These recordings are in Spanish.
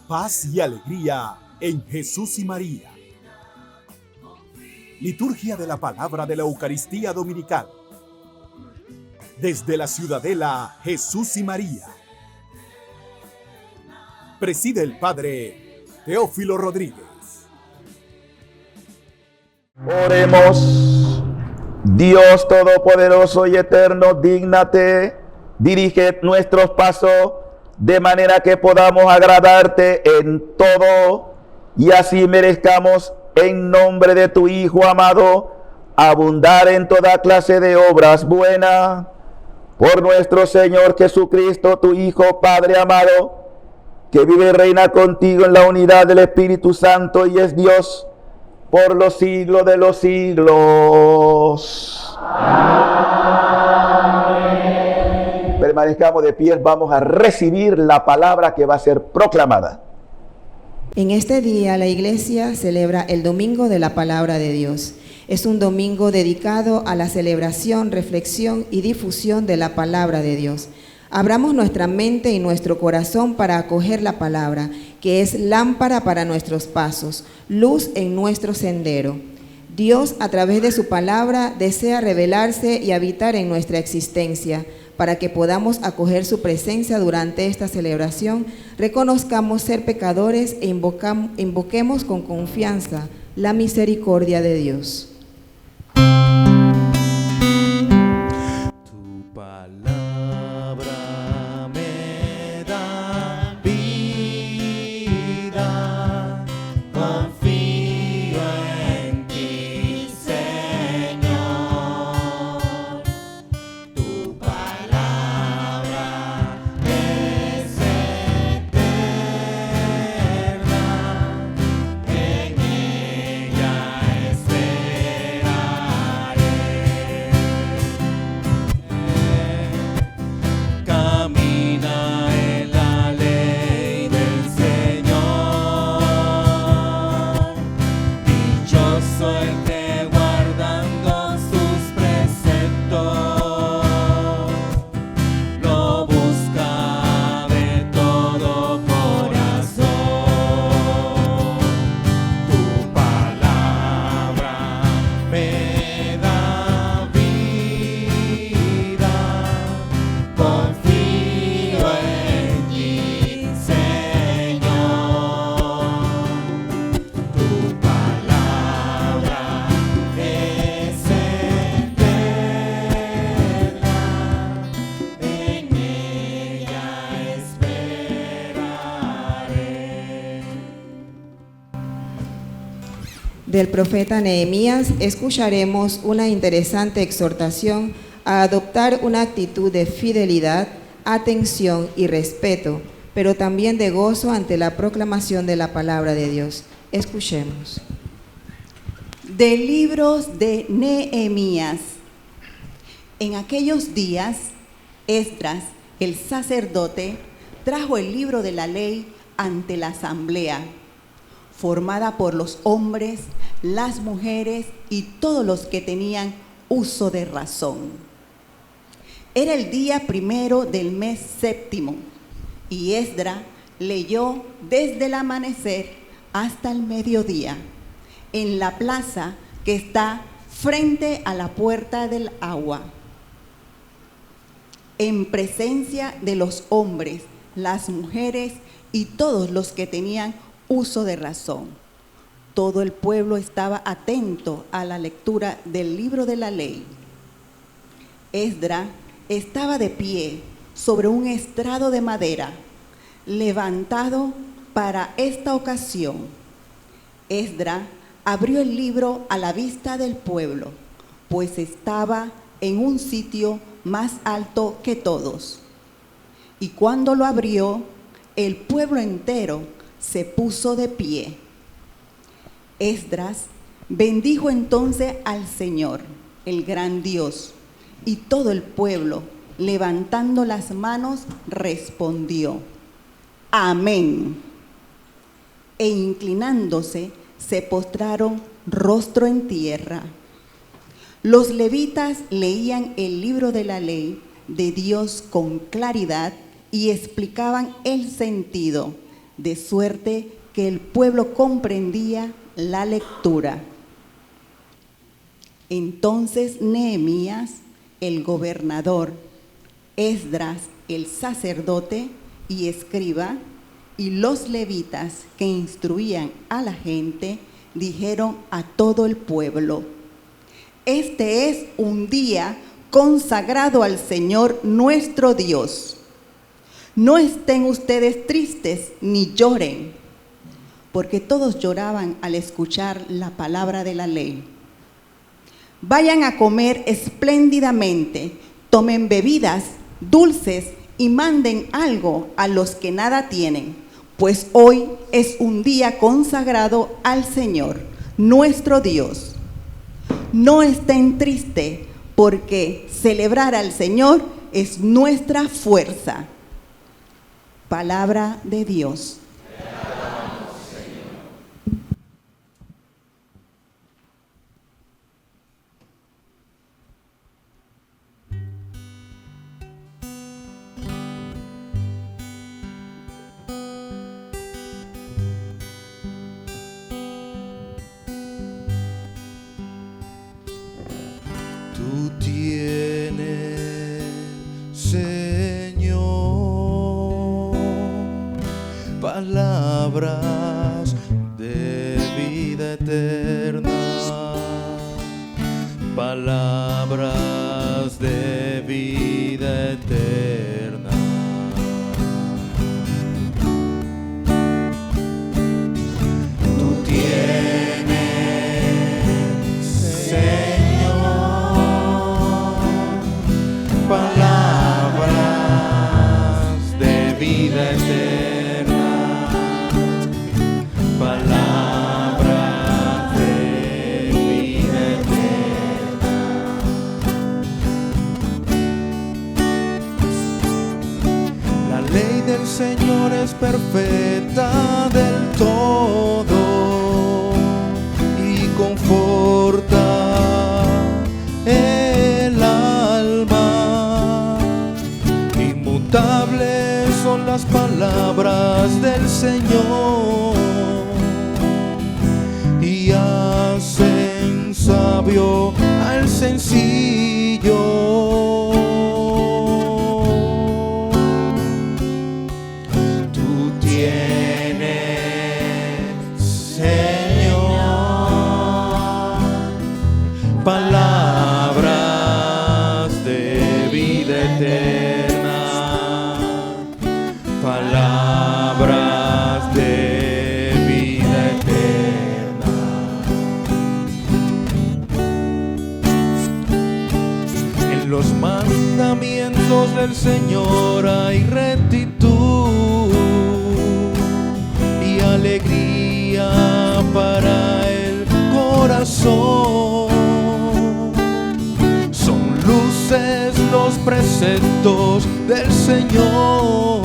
paz y alegría en Jesús y María. Liturgia de la Palabra de la Eucaristía Dominical. Desde la Ciudadela Jesús y María. Preside el Padre Teófilo Rodríguez. Oremos. Dios Todopoderoso y Eterno, dígnate, dirige nuestros pasos de manera que podamos agradarte en todo y así merezcamos en nombre de tu Hijo amado abundar en toda clase de obras buenas. Por nuestro Señor Jesucristo, tu Hijo, Padre amado, que vive y reina contigo en la unidad del Espíritu Santo y es Dios por los siglos de los siglos. Amén. Permanezcamos de pie, vamos a recibir la palabra que va a ser proclamada. En este día la Iglesia celebra el Domingo de la Palabra de Dios. Es un domingo dedicado a la celebración, reflexión y difusión de la Palabra de Dios. Abramos nuestra mente y nuestro corazón para acoger la palabra, que es lámpara para nuestros pasos, luz en nuestro sendero. Dios, a través de su palabra, desea revelarse y habitar en nuestra existencia. Para que podamos acoger su presencia durante esta celebración, reconozcamos ser pecadores e invoquemos con confianza la misericordia de Dios. Del profeta Nehemías escucharemos una interesante exhortación a adoptar una actitud de fidelidad, atención y respeto, pero también de gozo ante la proclamación de la palabra de Dios. Escuchemos. Del libro de Nehemías. En aquellos días, Esdras, el sacerdote, trajo el libro de la ley ante la asamblea, formada por los hombres, las mujeres y todos los que tenían uso de razón. Era el día primero del mes séptimo, y Esdras leyó desde el amanecer hasta el mediodía, en la plaza que está frente a la puerta del agua, en presencia de los hombres, las mujeres y todos los que tenían uso de razón. Todo el pueblo estaba atento a la lectura del libro de la ley. Esdras estaba de pie sobre un estrado de madera, levantado para esta ocasión. Esdras abrió el libro a la vista del pueblo, pues estaba en un sitio más alto que todos. Y cuando lo abrió, el pueblo entero se puso de pie. Esdras bendijo entonces al Señor, el gran Dios, y todo el pueblo, levantando las manos, respondió: Amén. E inclinándose, se postraron rostro en tierra. Los levitas leían el libro de la ley de Dios con claridad y explicaban el sentido de suerte que el pueblo comprendía la lectura. Entonces Nehemías, el gobernador, Esdras, el sacerdote y escriba, y los levitas que instruían a la gente, dijeron a todo el pueblo: este es un día consagrado al Señor nuestro Dios. No estén ustedes tristes ni lloren, porque todos lloraban al escuchar la palabra de la ley. Vayan a comer espléndidamente, tomen bebidas dulces y manden algo a los que nada tienen, pues hoy es un día consagrado al Señor, nuestro Dios. No estén tristes, porque celebrar al Señor es nuestra fuerza. Palabra de Dios. Tú tienes, Señor, palabras de vida eterna, palabras de vida eterna. Tú tienes, Señor, palabras de vida eterna, palabras de vida eterna. La ley del Señor es perfecta del todo y conforta el alma. Inmutables son las palabras del Señor y hacen sabio al sencillo. Tú tienes, Señor, palabras de vida eterna, palabras de vida eterna. En los mandamientos del Señor hay rectitud y alegría para el corazón. Son luces los preceptos del Señor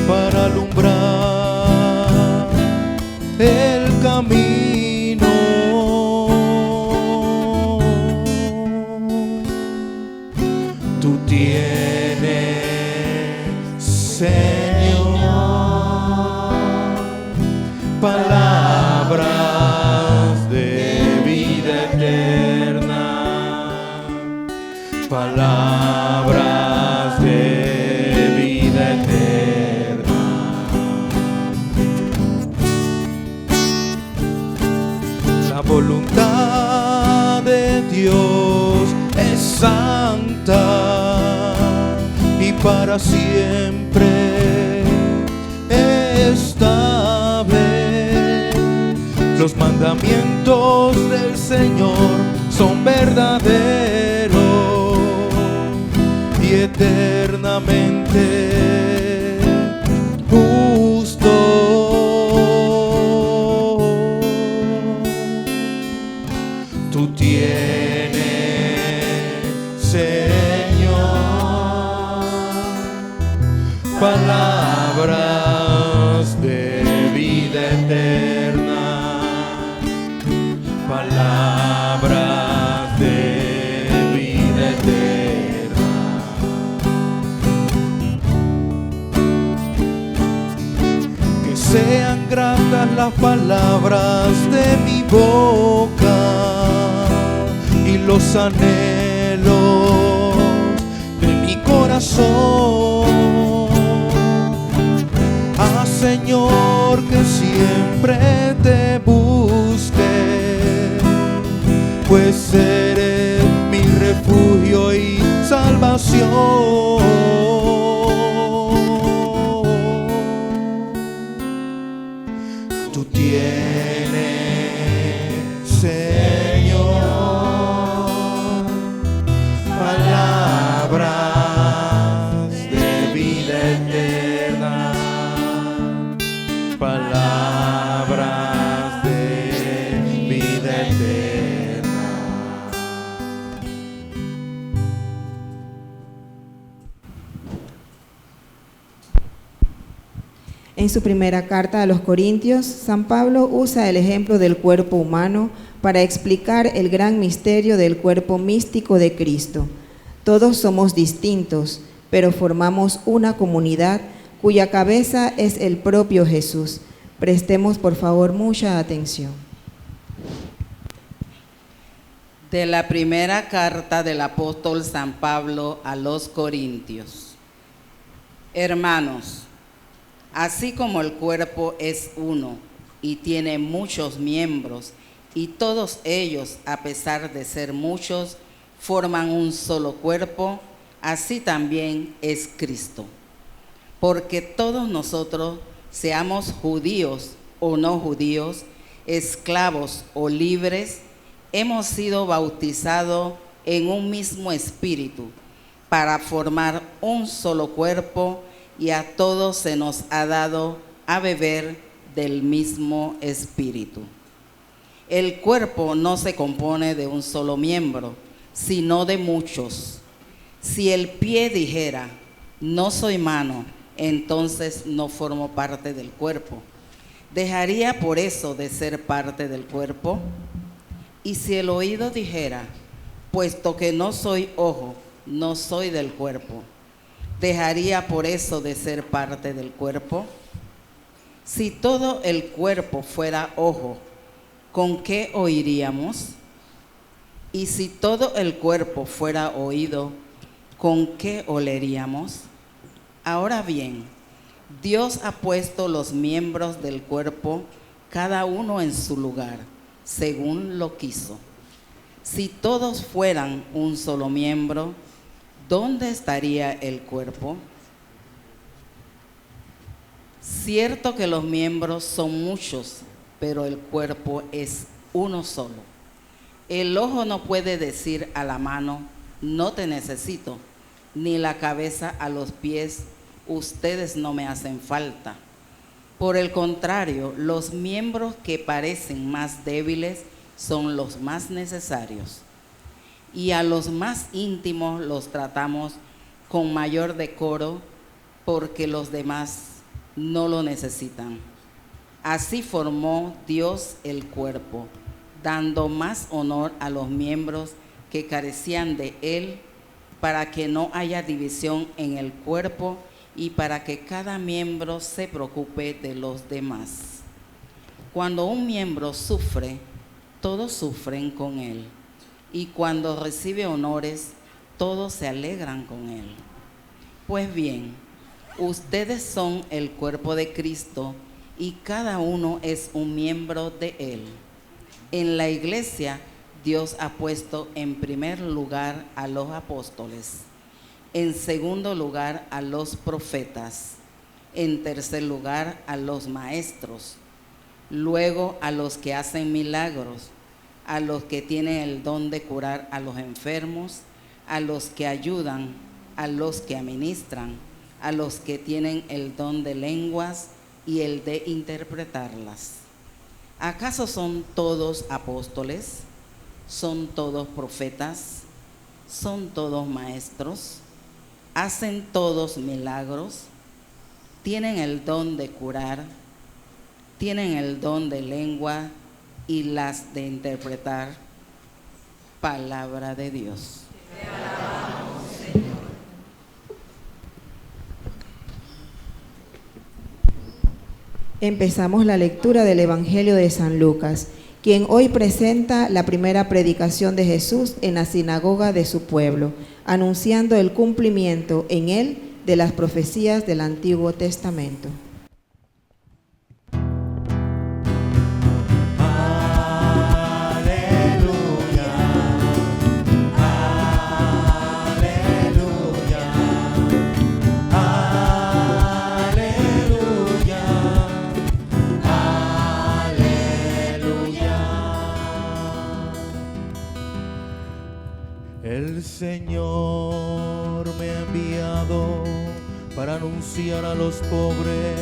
para alumbrar el camino. Tú tienes, Señor, palabras de vida eterna, palabras de vida eterna. La voluntad de Dios es santa y para siempre estable. Los mandamientos del Señor son verdaderos y eternamente justos. Tú tienes, Señor, palabras de vida eterna, palabras de vida eterna. sean gratas las palabras de mi boca y los anhelos de mi corazón. Ah, Señor, que siempre te busque, pues eres mi refugio y salvación. Tú tienes, Señor, palabras de vida eterna, palabras de vida eterna. En su primera carta a los Corintios, San Pablo usa el ejemplo del cuerpo humano para explicar el gran misterio del cuerpo místico de Cristo. Todos somos distintos, pero formamos una comunidad cuya cabeza es el propio Jesús. Prestemos por favor mucha atención. De la primera carta del apóstol San Pablo a los Corintios. Hermanos, así como el cuerpo es uno y tiene muchos miembros, y todos ellos, a pesar de ser muchos, forman un solo cuerpo, así también es Cristo. Porque todos nosotros, seamos judíos o no judíos, esclavos o libres, hemos sido bautizados en un mismo espíritu para formar un solo cuerpo, y a todos se nos ha dado a beber del mismo espíritu. El cuerpo no se compone de un solo miembro, sino de muchos. Si el pie dijera, no soy mano, entonces no formo parte del cuerpo. ¿Dejaría por eso de ser parte del cuerpo? Y si el oído dijera, puesto que no soy ojo, no soy del cuerpo, ¿dejaría por eso de ser parte del cuerpo? Si todo el cuerpo fuera ojo, ¿con qué oiríamos? Y si todo el cuerpo fuera oído, ¿con qué oleríamos? Ahora bien, Dios ha puesto los miembros del cuerpo, cada uno en su lugar, según lo quiso. Si todos fueran un solo miembro, ¿dónde estaría el cuerpo? Cierto que los miembros son muchos, pero el cuerpo es uno solo. El ojo no puede decir a la mano, no te necesito, ni la cabeza a los pies, ustedes no me hacen falta. Por el contrario, los miembros que parecen más débiles son los más necesarios. Y a los más íntimos los tratamos con mayor decoro, porque los demás no lo necesitan. Así formó Dios el cuerpo, dando más honor a los miembros que carecían de él, para que no haya división en el cuerpo y para que cada miembro se preocupe de los demás. Cuando un miembro sufre, todos sufren con él. Y cuando recibe honores, todos se alegran con él. Pues bien, ustedes son el cuerpo de Cristo y cada uno es un miembro de él. En la iglesia, Dios ha puesto en primer lugar a los apóstoles, en segundo lugar a los profetas, en tercer lugar a los maestros, luego a los que hacen milagros, a los que tienen el don de curar a los enfermos, a los que ayudan, a los que administran, a los que tienen el don de lenguas y el de interpretarlas. ¿Acaso son todos apóstoles? ¿Son todos profetas? ¿Son todos maestros? ¿Hacen todos milagros? ¿Tienen el don de curar? ¿Tienen el don de lengua y las de interpretar? Palabra de Dios. Te alabamos, Señor. Empezamos la lectura del Evangelio de San Lucas, quien hoy presenta la primera predicación de Jesús en la sinagoga de su pueblo, anunciando el cumplimiento en él de las profecías del Antiguo Testamento. El Señor me ha enviado para anunciar a los pobres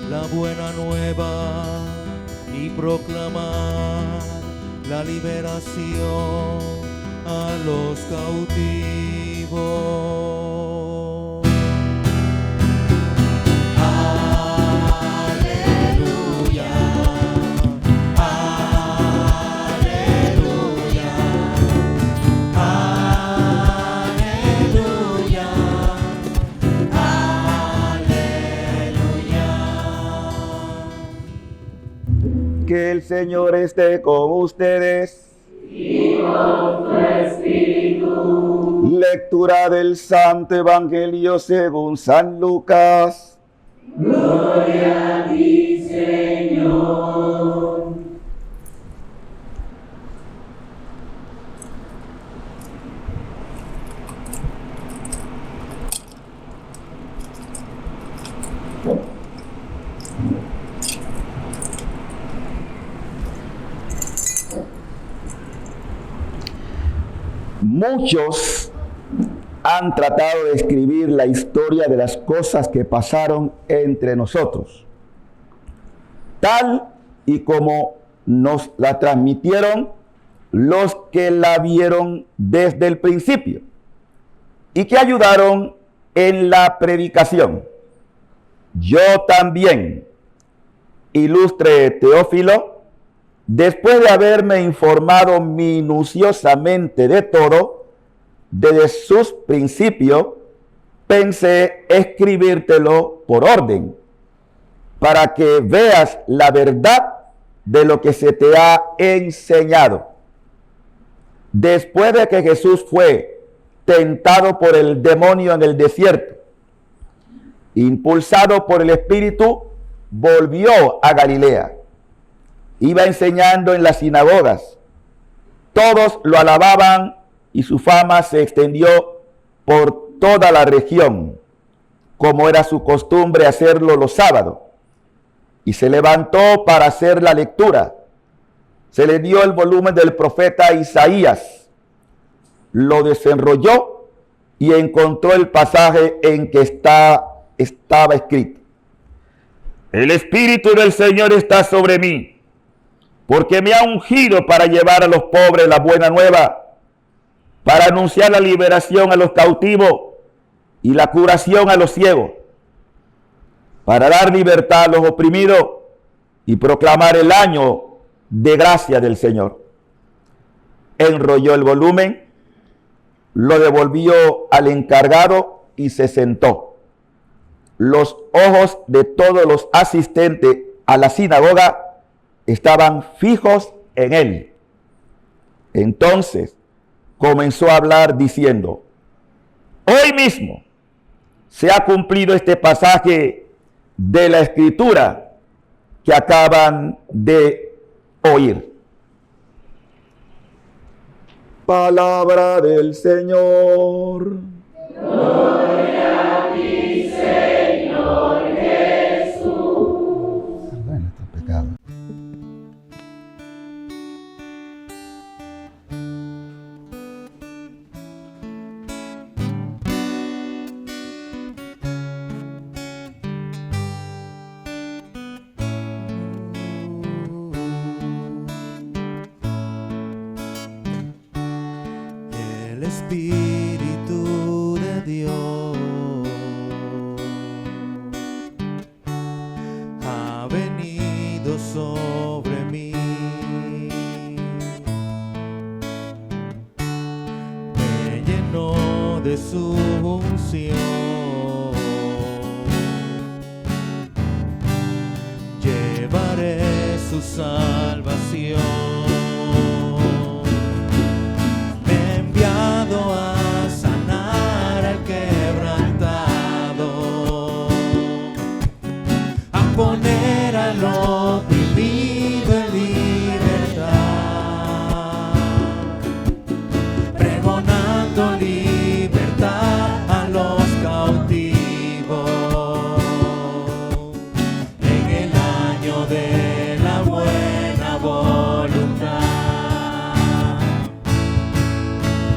la buena nueva y proclamar la liberación a los cautivos. Aleluya, aleluya. Que el Señor esté con ustedes. Y con tu espíritu. Lectura del Santo Evangelio según San Lucas. Gloria a ti, Señor. Muchos han tratado de escribir la historia de las cosas que pasaron entre nosotros, tal y como nos la transmitieron los que la vieron desde el principio y que ayudaron en la predicación. Yo también, ilustre Teófilo, después de haberme informado minuciosamente de todo, desde sus principios, pensé escribírtelo por orden, para que veas la verdad de lo que se te ha enseñado. Después de que Jesús fue tentado por el demonio en el desierto, impulsado por el Espíritu, volvió a Galilea. Iba enseñando en las sinagogas. Todos lo alababan y su fama se extendió por toda la región, como era su costumbre hacerlo los sábados. Y se levantó para hacer la lectura. Se le dio el volumen del profeta Isaías. Lo desenrolló y encontró el pasaje en que estaba escrito: el Espíritu del Señor está sobre mí, porque me ha ungido para llevar a los pobres la buena nueva, para anunciar la liberación a los cautivos y la curación a los ciegos, para dar libertad a los oprimidos y proclamar el año de gracia del Señor. Enrolló el volumen, lo devolvió al encargado y se sentó. Los ojos de todos los asistentes a la sinagoga estaban fijos en él. Entonces comenzó a hablar diciendo: hoy mismo se ha cumplido este pasaje de la Escritura que acaban de oír. Palabra del Señor. Gloria a ti, Señor Jesús. Perdona nuestros pecados. El Espíritu de Dios ha venido sobre mí. Me llenó de su unción su salvación. Me ha enviado a sanar al quebrantado, a poner al oprimido en libertad, pregonando libertad a los cautivos. En el año de la buena voluntad,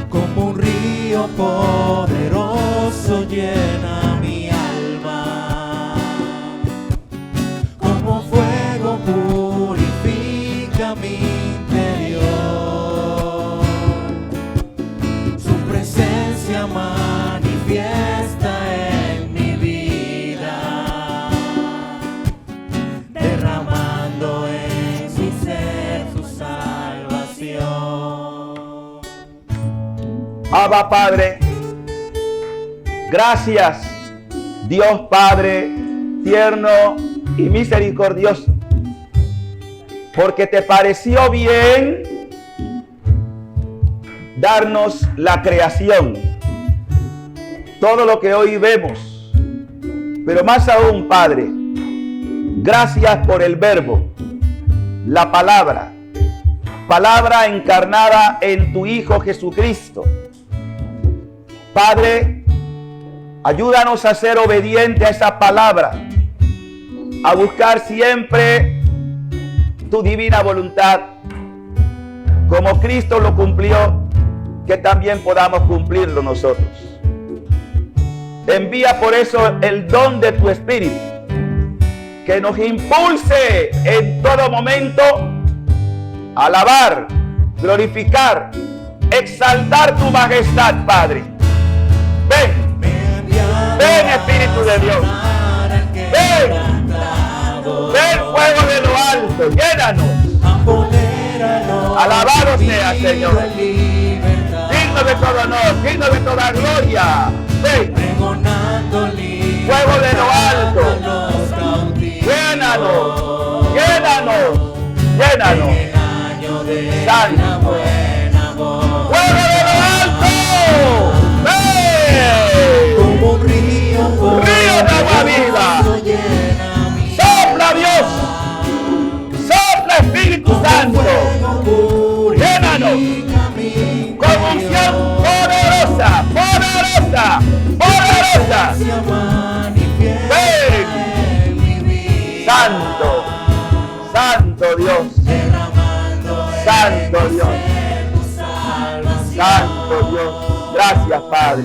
como un río poderoso llena mi alma, como fuego purifica mi interior. Su presencia manifiesta en mi vida, derramando en mi ser su salvación. Abba Padre, gracias Dios Padre tierno y misericordioso, porque te pareció bien darnos la creación, todo lo que hoy vemos, pero más aún, Padre, gracias por el Verbo, la palabra encarnada en tu Hijo Jesucristo. Padre, ayúdanos a ser obedientes a esa palabra, a buscar siempre tu divina voluntad, como Cristo lo cumplió, que también podamos cumplirlo nosotros. Envía por eso el don de tu Espíritu, que nos impulse en todo momento a alabar, glorificar, exaltar tu majestad, Padre. Ven, ven Espíritu de Dios, ven, ven fuego de lo alto, llénanos. Alabado sea, Señor, digno de todo honor, digno de toda gloria. Ven, fuego de lo alto, llénanos, llénanos, llénanos. Santo, fuego de lo alto, ven, Como un río río de agua viva. Sopla Dios, sopla Espíritu Santo, llénanos con unción poderosa, poderosa, poderosa. Ven, Santo, Santo Dios, Santo Dios, Santo Dios. Gracias, Padre.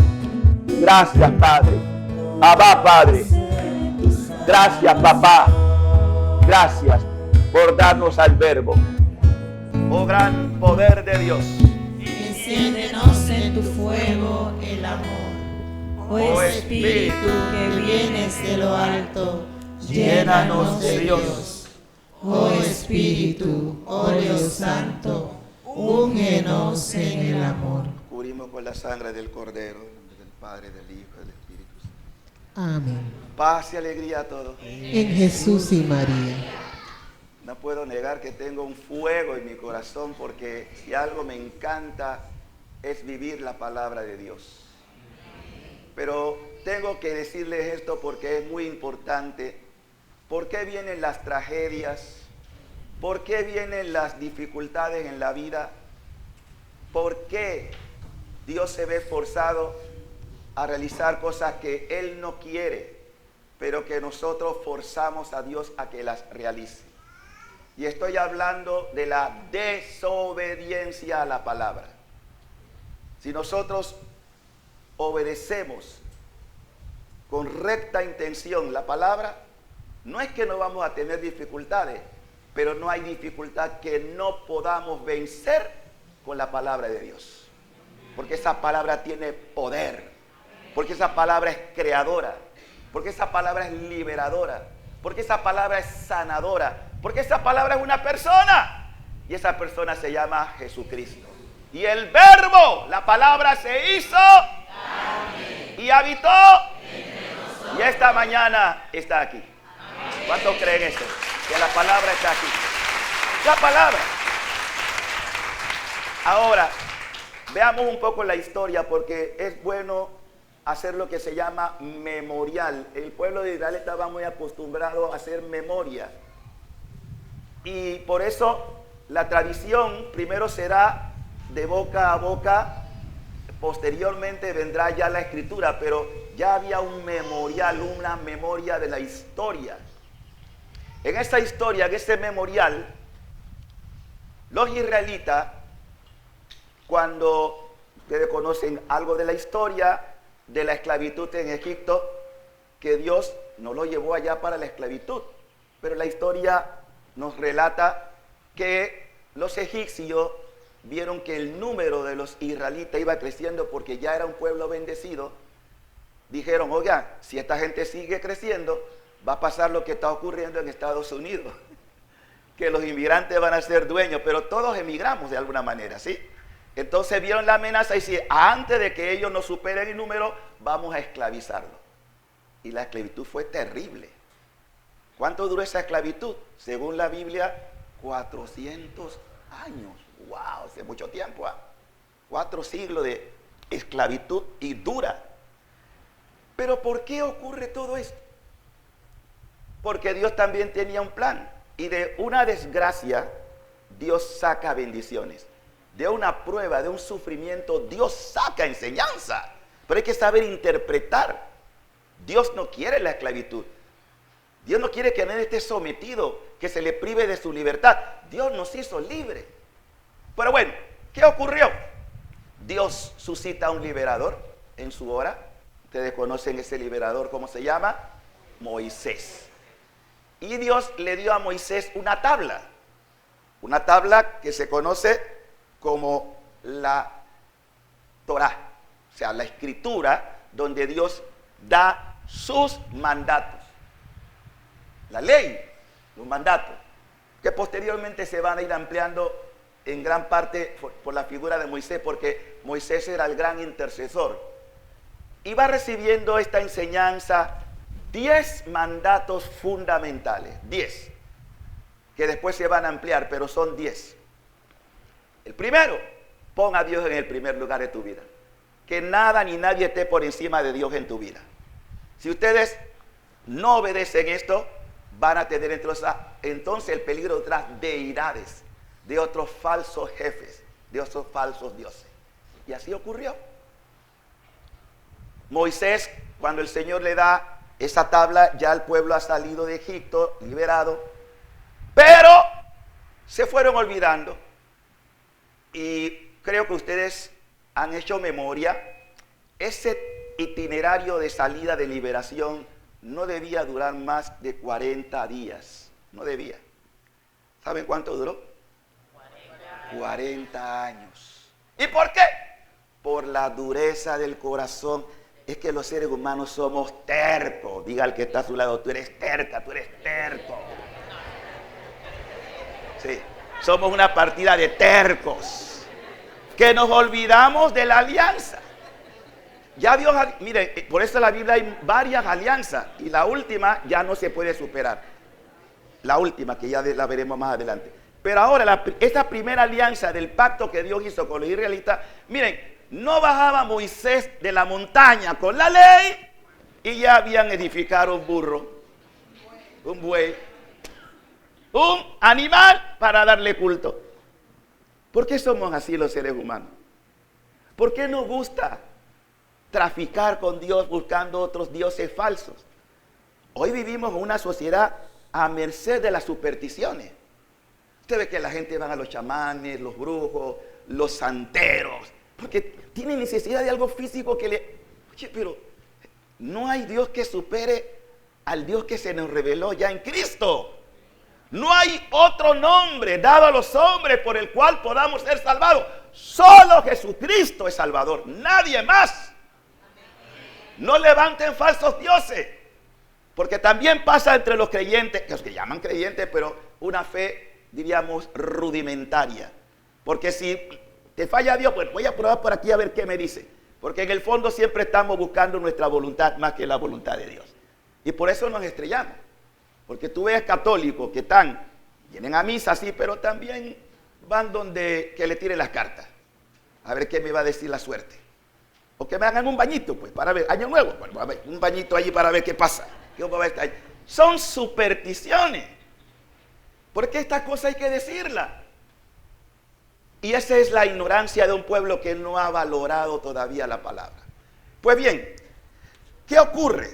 Gracias, Padre. Abba, Padre. Gracias, Papá. Gracias por darnos al Verbo. Oh gran poder de Dios. Enciéndenos en tu fuego el amor. Oh Espíritu que vienes de lo alto, llénanos de Dios. Oh Espíritu, oh Dios Santo, úngenos en el amor. Cubrimos con la sangre del Cordero, del Padre, del Hijo y del Espíritu Santo. Amén. Paz y alegría a todos. En Jesús y María. No puedo negar que tengo un fuego en mi corazón, porque si algo me encanta es vivir la palabra de Dios. Pero tengo que decirles esto porque es muy importante. ¿Por qué vienen las tragedias? ¿Por qué vienen las dificultades en la vida? ¿Por qué Dios se ve forzado a realizar cosas que Él no quiere, pero que nosotros forzamos a Dios a que las realice? Y estoy hablando de la desobediencia a la palabra. Si nosotros obedecemos con recta intención la palabra, no es que no vamos a tener dificultades, pero no hay dificultad que no podamos vencer con la palabra de Dios. Porque esa palabra tiene poder, porque esa palabra es creadora, porque esa palabra es liberadora, porque esa palabra es sanadora, porque esa palabra es una persona, y esa persona se llama Jesucristo. Y el Verbo, la palabra, se hizo y habitó, y esta mañana está aquí. ¿Cuántos creen eso? Que la palabra está aquí. La palabra. Ahora, veamos un poco la historia porque es bueno hacer lo que se llama memorial. El pueblo de Israel estaba muy acostumbrado a hacer memoria. Y por eso la tradición primero será de boca a boca, posteriormente vendrá ya la escritura, pero ya había un memorial, una memoria de la historia. En esta historia, en este memorial, los israelitas, cuando ustedes conocen algo de la historia de la esclavitud en Egipto, que Dios no lo llevó allá para la esclavitud, pero la historia nos relata que los egipcios vieron que el número de los israelitas iba creciendo porque ya era un pueblo bendecido. Dijeron, oigan, si esta gente sigue creciendo, va a pasar lo que está ocurriendo en Estados Unidos, que los inmigrantes van a ser dueños, pero todos emigramos de alguna manera, ¿sí? Entonces vieron la amenaza y dice, antes de que ellos nos superen en número, vamos a esclavizarlos. Y la esclavitud fue terrible. ¿Cuánto duró esa esclavitud? Según la Biblia, 400 años. ¡Wow! Hace mucho tiempo. 4 siglos de esclavitud y dura. Pero ¿por qué ocurre todo esto? Porque Dios también tenía un plan. Y de una desgracia, Dios saca bendiciones. De una prueba, de un sufrimiento, Dios saca enseñanza. Pero hay que saber interpretar. Dios no quiere la esclavitud. Dios no quiere que nadie esté sometido, que se le prive de su libertad. Dios nos hizo libres. Pero bueno, ¿qué ocurrió? Dios suscita a un liberador en su hora. Ustedes conocen ese liberador, ¿cómo se llama? Moisés. Y Dios le dio a Moisés una tabla. Una tabla que se conoce como la Torá. O sea, la escritura donde Dios da sus mandatos. La ley, los mandatos, que posteriormente se van a ir ampliando en gran parte por la figura de Moisés, porque Moisés era el gran intercesor. Y va recibiendo esta enseñanza, 10 mandatos fundamentales, 10, que después se van a ampliar, pero son 10. El primero, pon a Dios en el primer lugar de tu vida. Que nada ni nadie esté por encima de Dios en tu vida. Si ustedes no obedecen esto, van a tener entonces el peligro de otras deidades, de otros falsos jefes, de otros falsos dioses. Y así ocurrió. Moisés, cuando el Señor le da esa tabla, ya el pueblo ha salido de Egipto, liberado, pero se fueron olvidando. Y creo que ustedes han hecho memoria. Ese itinerario de salida de liberación no debía durar más de 40 días. No debía. ¿Saben cuánto duró? 40 años. ¿Y por qué? Por la dureza del corazón. Es que los seres humanos somos tercos. Diga al que está a su lado, tú eres terca, tú eres terco. Sí, somos una partida de tercos. Que nos olvidamos de la alianza. Ya Dios, miren, por eso en la Biblia hay varias alianzas. Y la última ya no se puede superar. La última, que ya la veremos más adelante. Pero ahora, esta primera alianza del pacto que Dios hizo con los israelitas, miren, no bajaba Moisés de la montaña con la ley y ya habían edificado un burro, un buey, un animal para darle culto. ¿Por qué somos así los seres humanos? ¿Por qué nos gusta traficar con Dios buscando otros dioses falsos? Hoy vivimos en una sociedad a merced de las supersticiones. Usted ve que la gente va a los chamanes, los brujos, los santeros, porque tienen necesidad de algo físico que le... Oye, pero no hay Dios que supere al Dios que se nos reveló ya en Cristo. No hay otro nombre dado a los hombres por el cual podamos ser salvados. Solo Jesucristo es Salvador, nadie más. No levanten falsos dioses, porque también pasa entre los creyentes, los que llaman creyentes, pero una fe, diríamos, rudimentaria. Porque si te falla Dios, pues voy a probar por aquí a ver qué me dice. Porque en el fondo siempre estamos buscando nuestra voluntad más que la voluntad de Dios. Y por eso nos estrellamos. Porque tú ves católicos que están Vienen a misa, sí, pero también van donde que le tiren las cartas. A ver qué me va a decir la suerte. O que me hagan un bañito, pues, para ver, año nuevo, bueno, a ver, un bañito allí para ver qué pasa. Son supersticiones. Porque esta cosa hay que decirla. Y esa es la ignorancia de un pueblo que no ha valorado todavía la palabra. Pues bien, ¿qué ocurre?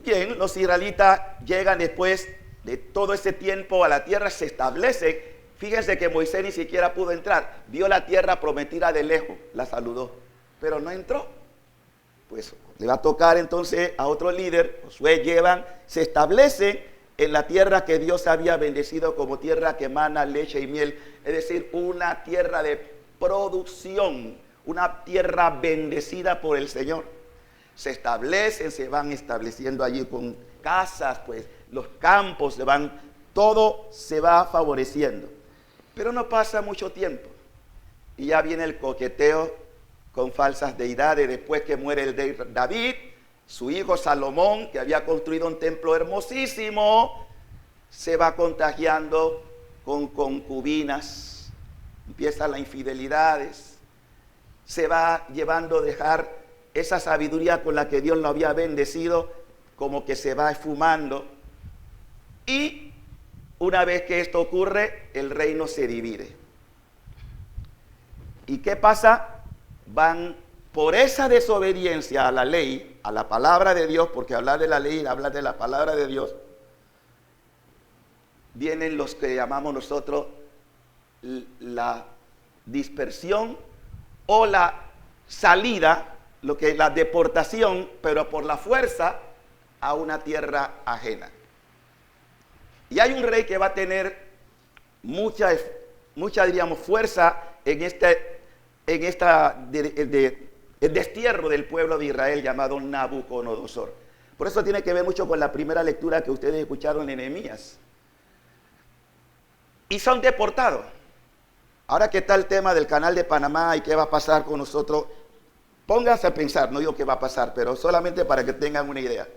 Bien, los israelitas llegan después de todo ese tiempo a la tierra, se establecen. Fíjense que Moisés ni siquiera pudo entrar. Vio la tierra prometida de lejos, la saludó, pero no entró. Pues le va a tocar entonces a otro líder. Josué llevan, se establecen en la tierra que Dios había bendecido como tierra que emana leche y miel. Es decir, una tierra de producción, una tierra bendecida por el Señor. Se establecen, se van estableciendo allí con casas, pues los campos se van, todo se va favoreciendo. Pero no pasa mucho tiempo y ya viene el coqueteo con falsas deidades. Después que muere el rey David, su hijo Salomón, que había construido un templo hermosísimo, se va contagiando con concubinas, empiezan las infidelidades, se va llevando a dejar esa sabiduría con la que Dios lo había bendecido, como que se va esfumando. Y una vez que esto ocurre, el reino se divide. ¿Y qué pasa? Van por esa desobediencia a la ley, a la palabra de Dios, porque hablar de la ley, hablar de la palabra de Dios, vienen los que llamamos nosotros la dispersión o la salida, lo que es la deportación, pero por la fuerza a una tierra ajena. Y hay un rey que va a tener mucha diríamos, fuerza en el destierro del pueblo de Israel llamado Nabucodonosor. Por eso tiene que ver mucho con la primera lectura que ustedes escucharon en Nehemías. Y son deportados. Ahora que está el tema del canal de Panamá y qué va a pasar con nosotros, pónganse a pensar, no digo qué va a pasar, pero solamente para que tengan una idea.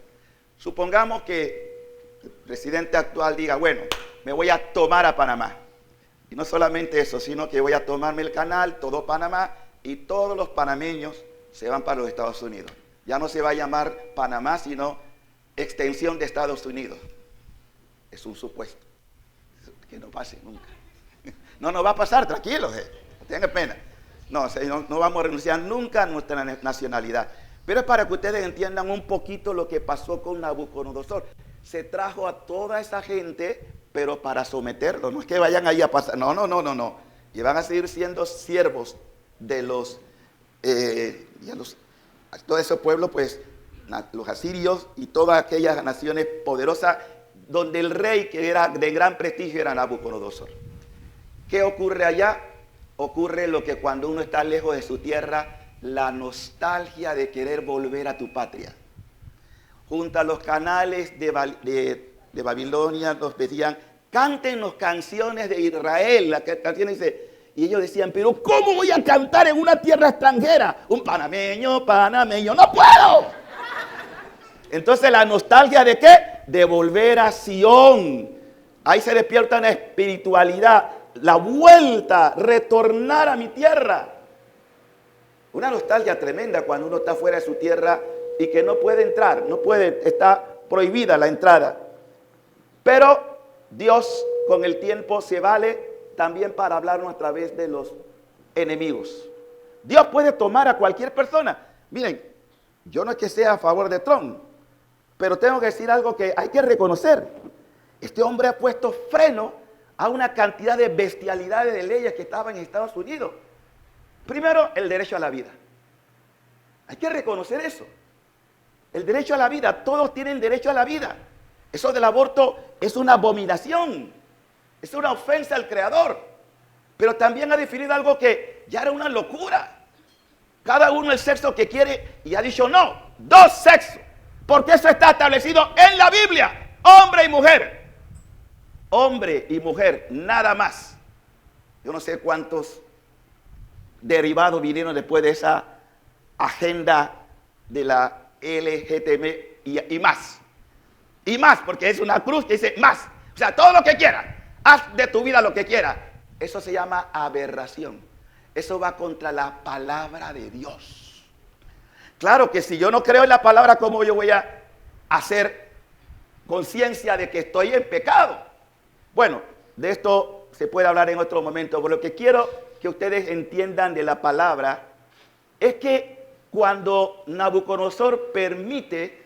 Supongamos que el presidente actual diga, bueno, me voy a tomar a Panamá. Y no solamente eso, sino que voy a tomarme el canal, todo Panamá, y todos los panameños se van para los Estados Unidos. Ya no se va a llamar Panamá, sino extensión de Estados Unidos. Es un supuesto. Que no pase nunca. No va a pasar, tranquilos, no tengan pena. No vamos a renunciar nunca a nuestra nacionalidad. Pero es para que ustedes entiendan un poquito lo que pasó con Nabucodonosor. Se trajo a toda esa gente, pero para someterlo. No es que vayan ahí a pasar. No. Y van a seguir siendo siervos de todo ese pueblo, pues, los asirios y todas aquellas naciones poderosas, donde el rey que era de gran prestigio era Nabucodonosor. ¿Qué ocurre allá? Ocurre lo que cuando uno está lejos de su tierra, la nostalgia de querer volver a tu patria. Junto a los canales de Babilonia nos decían, cántenos canciones de Israel. La canción dice, y ellos decían, pero ¿cómo voy a cantar en una tierra extranjera? Un panameño, no puedo. Entonces la nostalgia ¿de qué? De volver a Sion. Ahí se despierta una espiritualidad, la vuelta, retornar a mi tierra. Una nostalgia tremenda cuando uno está fuera de su tierra y que no puede entrar, está prohibida la entrada. Pero Dios con el tiempo se vale también para hablarnos a través de los enemigos. Dios puede tomar a cualquier persona. Miren, yo no es que sea a favor de Trump, pero tengo que decir algo que hay que reconocer. Este hombre ha puesto freno a una cantidad de bestialidades de leyes que estaban en Estados Unidos. Primero, el derecho a la vida. Hay que reconocer eso. El derecho a la vida, todos tienen derecho a la vida. Eso del aborto es una abominación. Es una ofensa al Creador. Pero también ha definido algo que ya era una locura. Cada uno el sexo que quiere y ha dicho no, 2 sexos. Porque eso está establecido en la Biblia. Hombre y mujer. Hombre y mujer, nada más. Yo no sé cuántos derivados vinieron después de esa agenda de la LGTB y más. Y más, porque es una cruz que dice más. O sea, todo lo que quiera. haz de tu vida lo que quieras. Eso se llama aberración. Eso va contra la palabra de Dios. Claro que si yo no creo en la palabra, ¿cómo yo voy a hacer conciencia de que estoy en pecado? Bueno, de esto se puede hablar en otro momento, pero lo que quiero que ustedes entiendan de la palabra es que cuando Nabucodonosor permite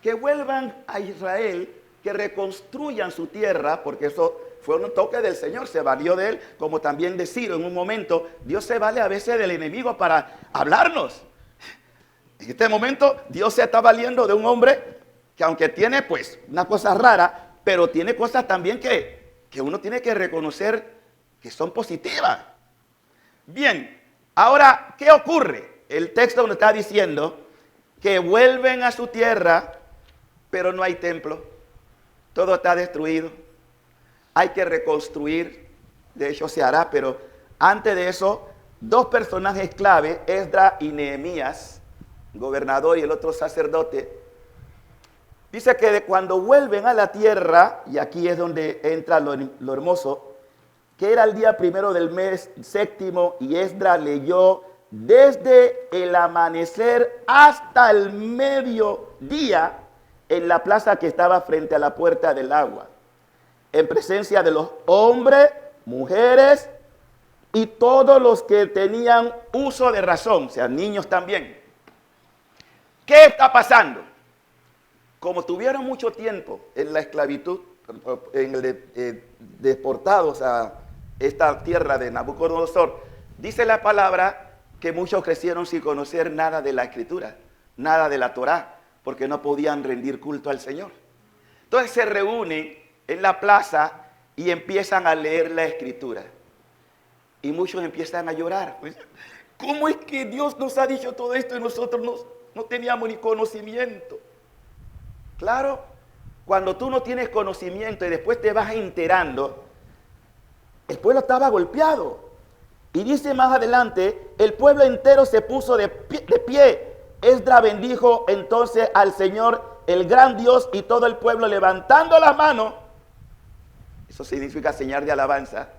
que vuelvan a Israel, que reconstruyan su tierra, porque eso fue un toque del Señor, se valió de él, como también de Ciro en un momento. Dios se vale a veces del enemigo para hablarnos. En este momento Dios se está valiendo de un hombre que aunque tiene pues una cosa rara, pero tiene cosas también que uno tiene que reconocer que son positivas. Bien, ahora, ¿qué ocurre? El texto nos está diciendo que vuelven a su tierra, pero no hay templo. Todo está destruido. Hay que reconstruir. De hecho, se hará, pero antes de eso, dos personajes clave, Esdras y Nehemías, gobernador y el otro sacerdote, dice que de cuando vuelven a la tierra, y aquí es donde entra lo hermoso, que era el día primero del mes séptimo, y Esdras leyó desde el amanecer hasta el mediodía en la plaza que estaba frente a la puerta del agua, en presencia de los hombres, mujeres y todos los que tenían uso de razón, o sea, niños también. ¿Qué está pasando? Como tuvieron mucho tiempo en la esclavitud, deportados a esta tierra de Nabucodonosor, dice la palabra que muchos crecieron sin conocer nada de la Escritura, nada de la Torá, porque no podían rendir culto al Señor. Entonces se reúnen en la plaza y empiezan a leer la Escritura. Y muchos empiezan a llorar. ¿Cómo es que Dios nos ha dicho todo esto y nosotros no teníamos ni conocimiento? Claro, cuando tú no tienes conocimiento y después te vas enterando, el pueblo estaba golpeado. Y dice más adelante, el pueblo entero se puso de pie. Esdras bendijo entonces al Señor, el gran Dios, y todo el pueblo levantando las manos. Eso significa señal de alabanza.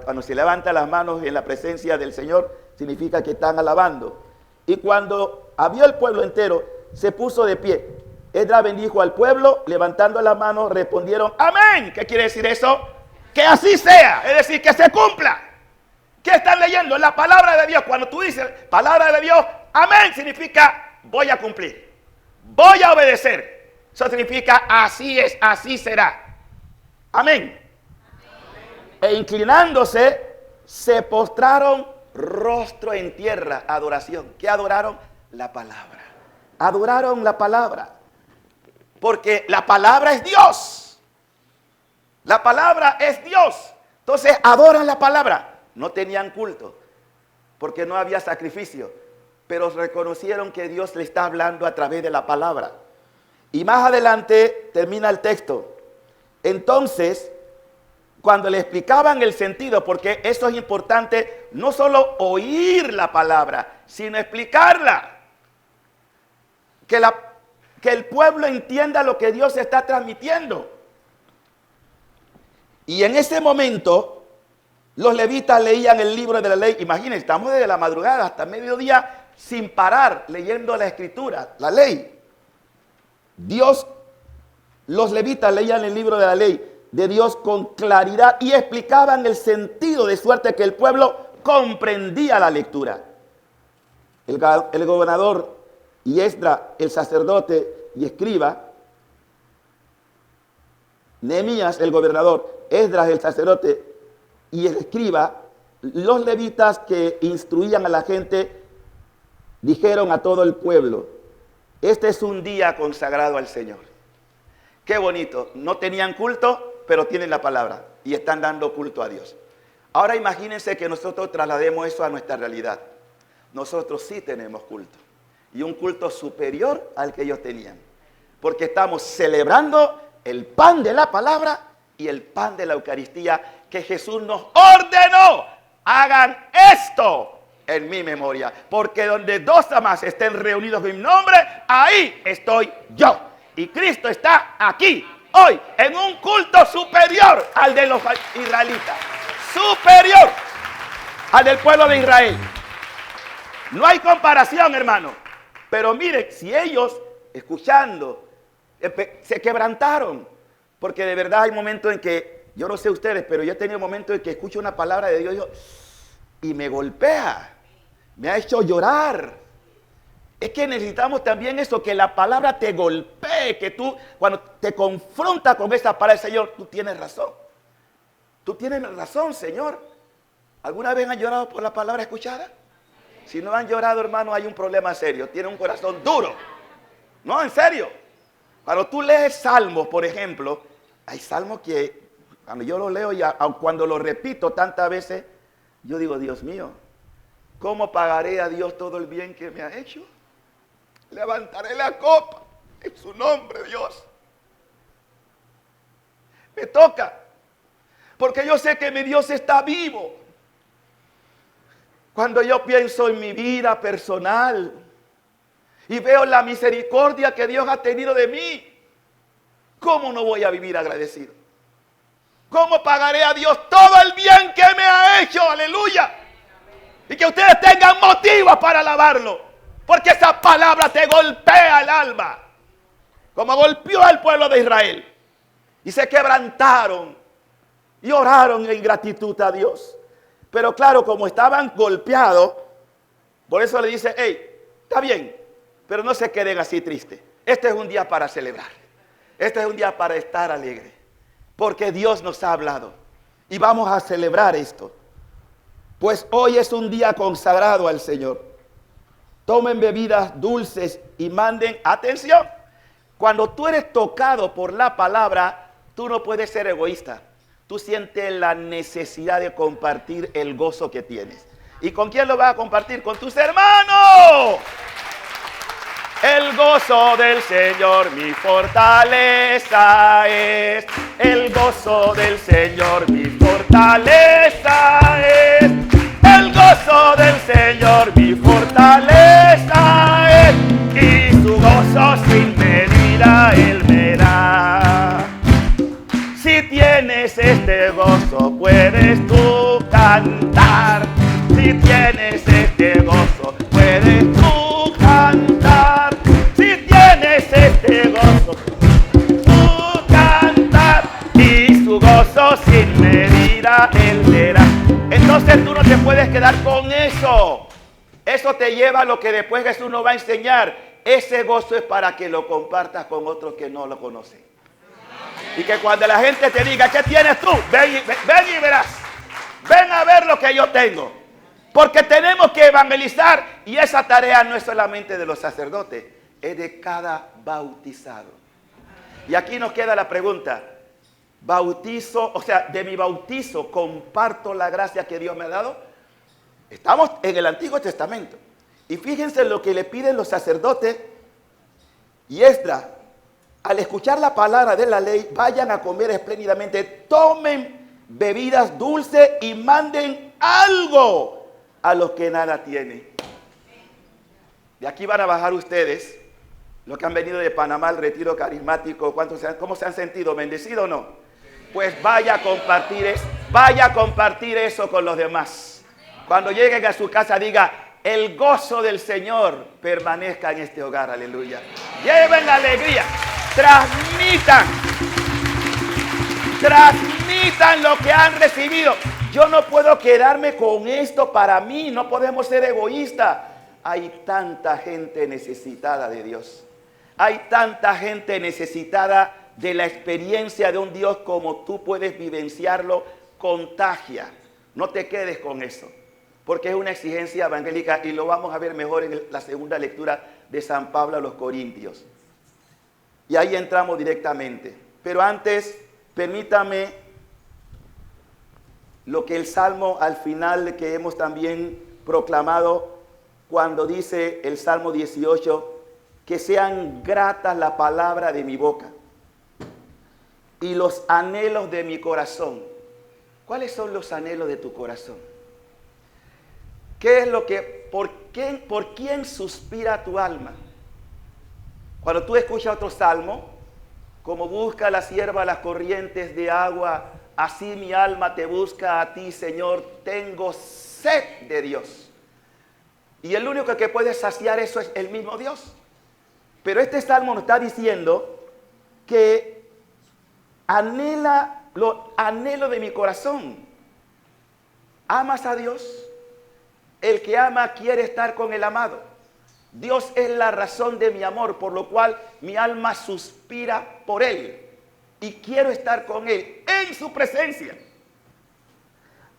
Cuando se levanta las manos en la presencia del Señor, significa que están alabando. Y cuando había el pueblo entero, se puso de pie. Esdras bendijo al pueblo, levantando las manos, respondieron, amén. ¿Qué quiere decir eso? Que así sea, es decir, que se cumpla. ¿Qué están leyendo? La palabra de Dios. Cuando tú dices palabra de Dios, amén, significa voy a cumplir, voy a obedecer. Eso significa así es, así será. Amén. E inclinándose, se postraron rostro en tierra, adoración. ¿Qué adoraron? La palabra. Adoraron la palabra. Porque la palabra es Dios. La palabra es Dios. Entonces adoran la palabra. No tenían culto, porque no había sacrificio, pero reconocieron que Dios le está hablando a través de la palabra. Y más adelante termina el texto. Entonces, cuando le explicaban el sentido, porque eso es importante, no solo oír la palabra, sino explicarla. Que el pueblo entienda lo que Dios está transmitiendo. Y en ese momento, los levitas leían el libro de la ley. Imagínense, estamos desde la madrugada hasta mediodía sin parar leyendo la escritura, la ley. Los levitas leían el libro de la ley de Dios con claridad y explicaban el sentido, de suerte que el pueblo comprendía la lectura. El gobernador y Esdras, el sacerdote y escriba, Nehemías, el gobernador, Esdras, el sacerdote y el escriba, los levitas que instruían a la gente, dijeron a todo el pueblo, este es un día consagrado al Señor. Qué bonito, no tenían culto, pero tienen la palabra y están dando culto a Dios. Ahora imagínense que nosotros traslademos eso a nuestra realidad. Nosotros sí tenemos culto, y un culto superior al que ellos tenían, porque estamos celebrando el pan de la palabra y el pan de la Eucaristía que Jesús nos ordenó. Hagan esto en mi memoria, porque donde dos o más estén reunidos en mi nombre, ahí estoy yo. Y Cristo está aquí. hoy en un culto superior al de los israelitas. Superior al del pueblo de Israel. No hay comparación, hermano. Pero miren, si ellos, escuchando, se quebrantaron. Porque de verdad hay momentos en que, yo no sé ustedes, pero yo he tenido momentos en que escucho una palabra de Dios y me golpea. Me ha hecho llorar. Es que necesitamos también eso, que la palabra te golpee, que tú, cuando te confrontas con esta palabra del Señor, tú tienes razón. Tú tienes razón, Señor. ¿Alguna vez han llorado por la palabra escuchada? Si no han llorado, hermano, hay un problema serio. Tienen un corazón duro. No, en serio. Cuando tú lees salmos, por ejemplo, hay salmos que, cuando yo lo leo y cuando lo repito tantas veces, yo digo, Dios mío, ¿cómo pagaré a Dios todo el bien que me ha hecho? Levantaré la copa en su nombre, Dios. Me toca, porque yo sé que mi Dios está vivo. Cuando yo pienso en mi vida personal y veo la misericordia que Dios ha tenido de mí, ¿cómo no voy a vivir agradecido? ¿Cómo pagaré a Dios todo el bien que me ha hecho? Aleluya. Y que ustedes tengan motivos para alabarlo. Porque esa palabra te golpea el alma. Como golpeó al pueblo de Israel. Y se quebrantaron. Y oraron en gratitud a Dios. Pero claro, como estaban golpeados, por eso le dice, hey, está bien, pero no se queden así tristes. Este es un día para celebrar. Este es un día para estar alegre. Porque Dios nos ha hablado. Y vamos a celebrar esto. Pues hoy es un día consagrado al Señor. Tomen bebidas dulces y manden atención. Cuando tú eres tocado por la palabra, tú no puedes ser egoísta. Tú sientes la necesidad de compartir el gozo que tienes. ¿Y con quién lo vas a compartir? Con tus hermanos. El gozo del Señor mi fortaleza es. El gozo del Señor mi fortaleza es. El gozo del Señor mi fortaleza es. Y su gozo sin medida Él me da. Si tienes este gozo puedes tú cantar. Si tienes este gozo puedes tú cantar. Si tienes este gozo tú cantar. Y su gozo sin medida Él me da. Entonces tú no te puedes quedar con eso. Eso te lleva a lo que después Jesús nos va a enseñar. Ese gozo es para que lo compartas con otros que no lo conocen. Y que cuando la gente te diga, ¿qué tienes tú? Ven y verás. Ven a ver lo que yo tengo. Porque tenemos que evangelizar. Y esa tarea no es solamente de los sacerdotes, es de cada bautizado. Y aquí nos queda la pregunta. Bautizo, o sea, de mi bautizo comparto la gracia que Dios me ha dado. Estamos en el Antiguo Testamento. Y fíjense lo que le piden los sacerdotes. Y Esdras, al escuchar la palabra de la ley, vayan a comer espléndidamente, tomen bebidas dulces y manden algo a los que nada tienen. De aquí van a bajar ustedes, los que han venido de Panamá al retiro carismático. ¿Cómo se han sentido? ¿Bendecidos o no? Pues vaya a compartir eso con los demás. Cuando lleguen a su casa diga, el gozo del Señor permanezca en este hogar, aleluya. Lleven la alegría, transmitan lo que han recibido. Yo no puedo quedarme con esto para mí, no podemos ser egoístas. Hay tanta gente necesitada de Dios. Hay tanta gente necesitada de la experiencia de un Dios como tú puedes vivenciarlo. Contagia. No te quedes con eso. Porque es una exigencia evangélica y lo vamos a ver mejor en la segunda lectura de San Pablo a los Corintios. Y ahí entramos directamente. Pero antes, permítame lo que el Salmo al final que hemos también proclamado cuando dice el Salmo 18, que sean gratas la palabra de mi boca y los anhelos de mi corazón. ¿Cuáles son los anhelos de tu corazón? ¿Qué es lo que, por quién suspira tu alma? Cuando tú escuchas otro salmo, Como busca la sierva las corrientes de agua, así mi alma te busca a ti, Señor. Tengo sed de Dios. Y el único que puede saciar eso es el mismo Dios. Pero este salmo nos está diciendo que lo anhelo de mi corazón. ¿Amas a Dios? El que ama quiere estar con el amado. Dios es la razón de mi amor, por lo cual mi alma suspira por Él. Y quiero estar con Él, en su presencia.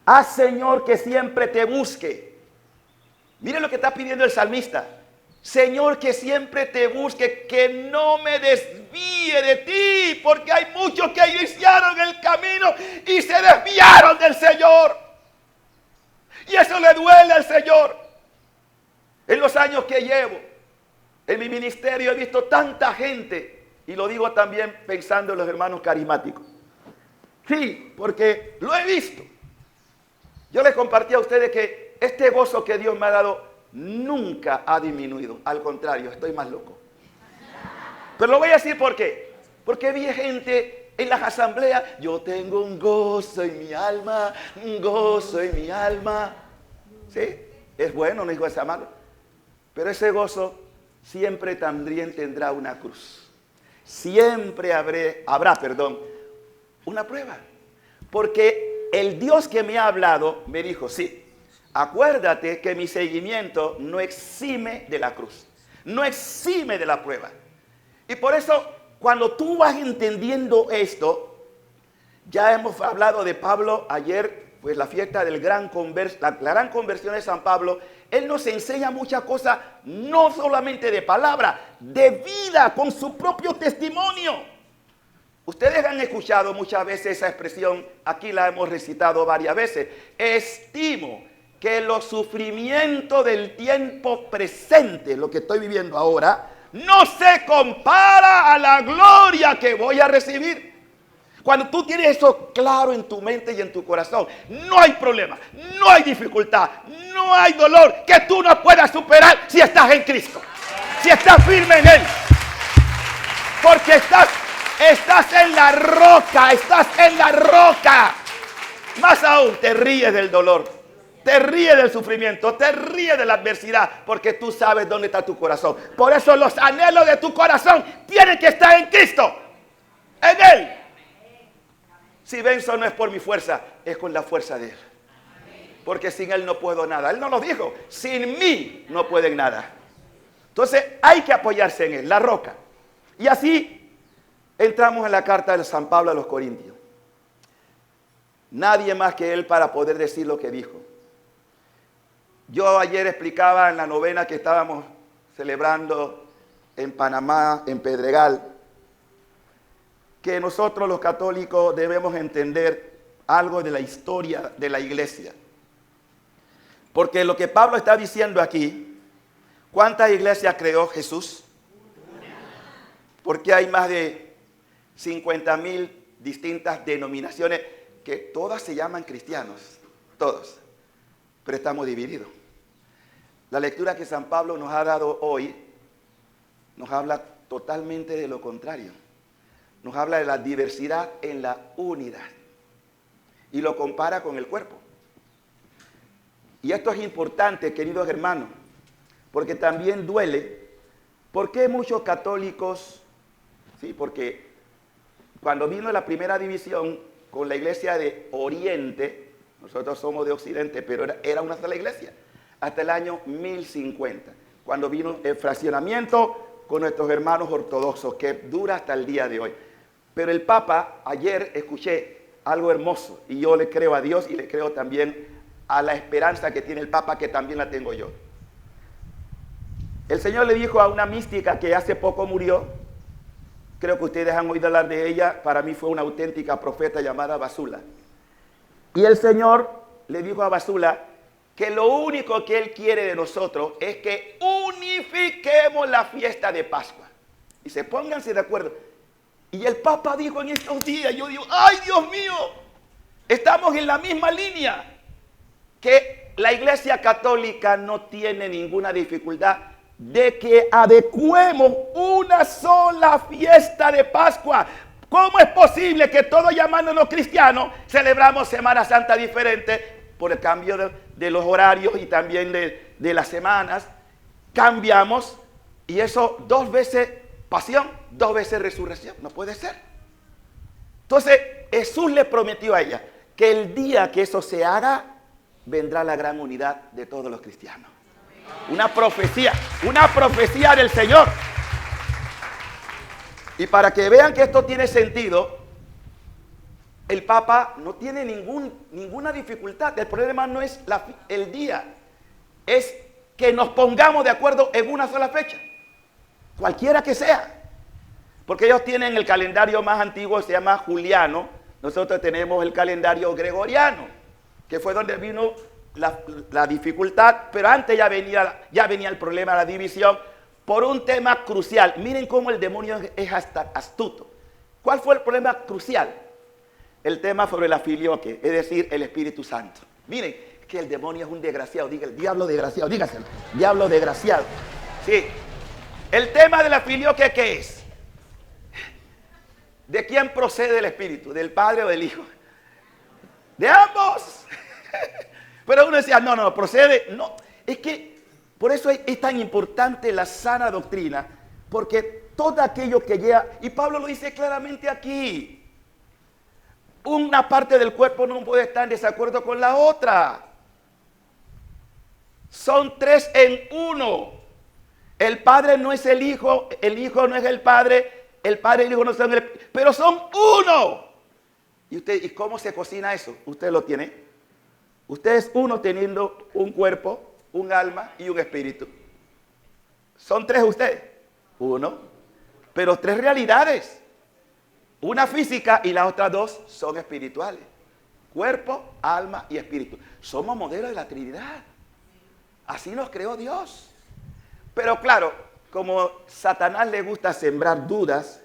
Haz, Señor, que siempre te busque. Mire lo que está pidiendo el salmista. Señor, que siempre te busque, que no me desvíe de ti, porque hay muchos que iniciaron el camino y se desviaron del Señor. Y eso le duele al Señor. En los años que llevo en mi ministerio he visto tanta gente, y lo digo también pensando en los hermanos carismáticos. Sí, porque lo he visto. Yo les compartí a ustedes que este gozo que Dios me ha dado nunca ha disminuido. Al contrario, estoy más loco. Pero lo voy a decir por qué. Porque vi gente en las asambleas. Yo tengo un gozo en mi alma, un gozo en mi alma. ¿Sí? Es bueno, no digo esa malo. Pero ese gozo siempre también tendrá una cruz. Siempre habrá una prueba. Porque el Dios que me ha hablado me dijo, sí, acuérdate que mi seguimiento no exime de la cruz, no exime de la prueba. Y por eso, cuando tú vas entendiendo esto, ya hemos hablado de Pablo ayer, pues la fiesta del la gran conversión de San Pablo. Él nos enseña muchas cosas, no solamente de palabra, de vida, con su propio testimonio. Ustedes han escuchado muchas veces esa expresión, aquí la hemos recitado varias veces. Estimo que los sufrimientos del tiempo presente, lo que estoy viviendo ahora, no se compara a la gloria que voy a recibir. Cuando tú tienes eso claro en tu mente y en tu corazón, no hay problema, no hay dificultad, no hay dolor que tú no puedas superar si estás en Cristo, si estás firme en Él. Porque estás en la roca, estás en la roca. Más aún, te ríes del dolor, te ríes del sufrimiento, te ríes de la adversidad, porque tú sabes dónde está tu corazón. Por eso los anhelos de tu corazón tienen que estar en Cristo, en Él. Si venzo no es por mi fuerza, es con la fuerza de Él. Porque sin Él no puedo nada. Él nos lo dijo, sin mí no pueden nada. Entonces hay que apoyarse en Él, la roca. Y así entramos en la carta de San Pablo a los Corintios. Nadie más que Él para poder decir lo que dijo. Yo ayer explicaba en la novena que estábamos celebrando en Panamá, en Pedregal, que nosotros los católicos debemos entender algo de la historia de la iglesia. Porque lo que Pablo está diciendo aquí, ¿cuántas iglesias creó Jesús? Porque hay más de 50,000 distintas denominaciones que todas se llaman cristianos, todos, pero estamos divididos. La lectura que San Pablo nos ha dado hoy nos habla totalmente de lo contrario. Nos habla de la diversidad en la unidad y lo compara con el cuerpo. Y esto es importante, queridos hermanos, porque también duele. ¿Por qué muchos católicos? Sí, porque cuando vino la primera división con la iglesia de Oriente, nosotros somos de Occidente, pero era una sola iglesia, hasta el año 1050, cuando vino el fraccionamiento con nuestros hermanos ortodoxos, que dura hasta el día de hoy. Pero el Papa, ayer escuché algo hermoso, y yo le creo a Dios y le creo también a la esperanza que tiene el Papa, que también la tengo yo. El Señor le dijo a una mística que hace poco murió, creo que ustedes han oído hablar de ella, para mí fue una auténtica profeta llamada Basula. Y el Señor le dijo a Basula que lo único que Él quiere de nosotros es que unifiquemos la fiesta de Pascua. Y se pónganse de acuerdo. Y el Papa dijo en estos días, yo digo, ¡ay, Dios mío! Estamos en la misma línea, que la Iglesia Católica no tiene ninguna dificultad de que adecuemos una sola fiesta de Pascua. ¿Cómo es posible que todos llamándonos cristianos celebramos Semana Santa diferente por el cambio de los horarios y también de las semanas? Cambiamos y eso 2 veces pasión, 2 veces resurrección. No puede ser. Entonces Jesús le prometió a ella que el día que eso se haga, vendrá la gran unidad de todos los cristianos. Una profecía del Señor. Y para que vean que esto tiene sentido, el Papa no tiene ninguna dificultad. El problema no es el día, es que nos pongamos de acuerdo en una sola fecha, cualquiera que sea. Porque ellos tienen el calendario más antiguo, se llama Juliano. Nosotros tenemos el calendario gregoriano, que fue donde vino la dificultad, pero antes ya venía el problema, la división, por un tema crucial. Miren cómo el demonio es hasta astuto. ¿Cuál fue el problema crucial? El tema sobre la filioque, es decir, el Espíritu Santo. Miren que el demonio es un desgraciado, diga el diablo desgraciado, dígaselo, diablo desgraciado. Sí, el tema de la filioque, ¿qué es? ¿De quién procede el Espíritu? ¿Del Padre o del Hijo? De ambos. Pero uno decía, no, procede. No, es que por eso es tan importante la sana doctrina, porque todo aquello que llega, y Pablo lo dice claramente aquí, una parte del cuerpo no puede estar en desacuerdo con la otra. Son 3 en 1. El Padre no es el Hijo no es el Padre y el Hijo no son el... Pero son uno. ¿Y cómo se cocina eso? Usted lo tiene. Usted es uno teniendo un cuerpo, un alma y un espíritu. Son 3 ustedes. Uno. Pero 3 realidades. Una física y las otras 2 son espirituales. Cuerpo, alma y espíritu. Somos modelos de la Trinidad. Así nos creó Dios. Pero claro, como Satanás le gusta sembrar dudas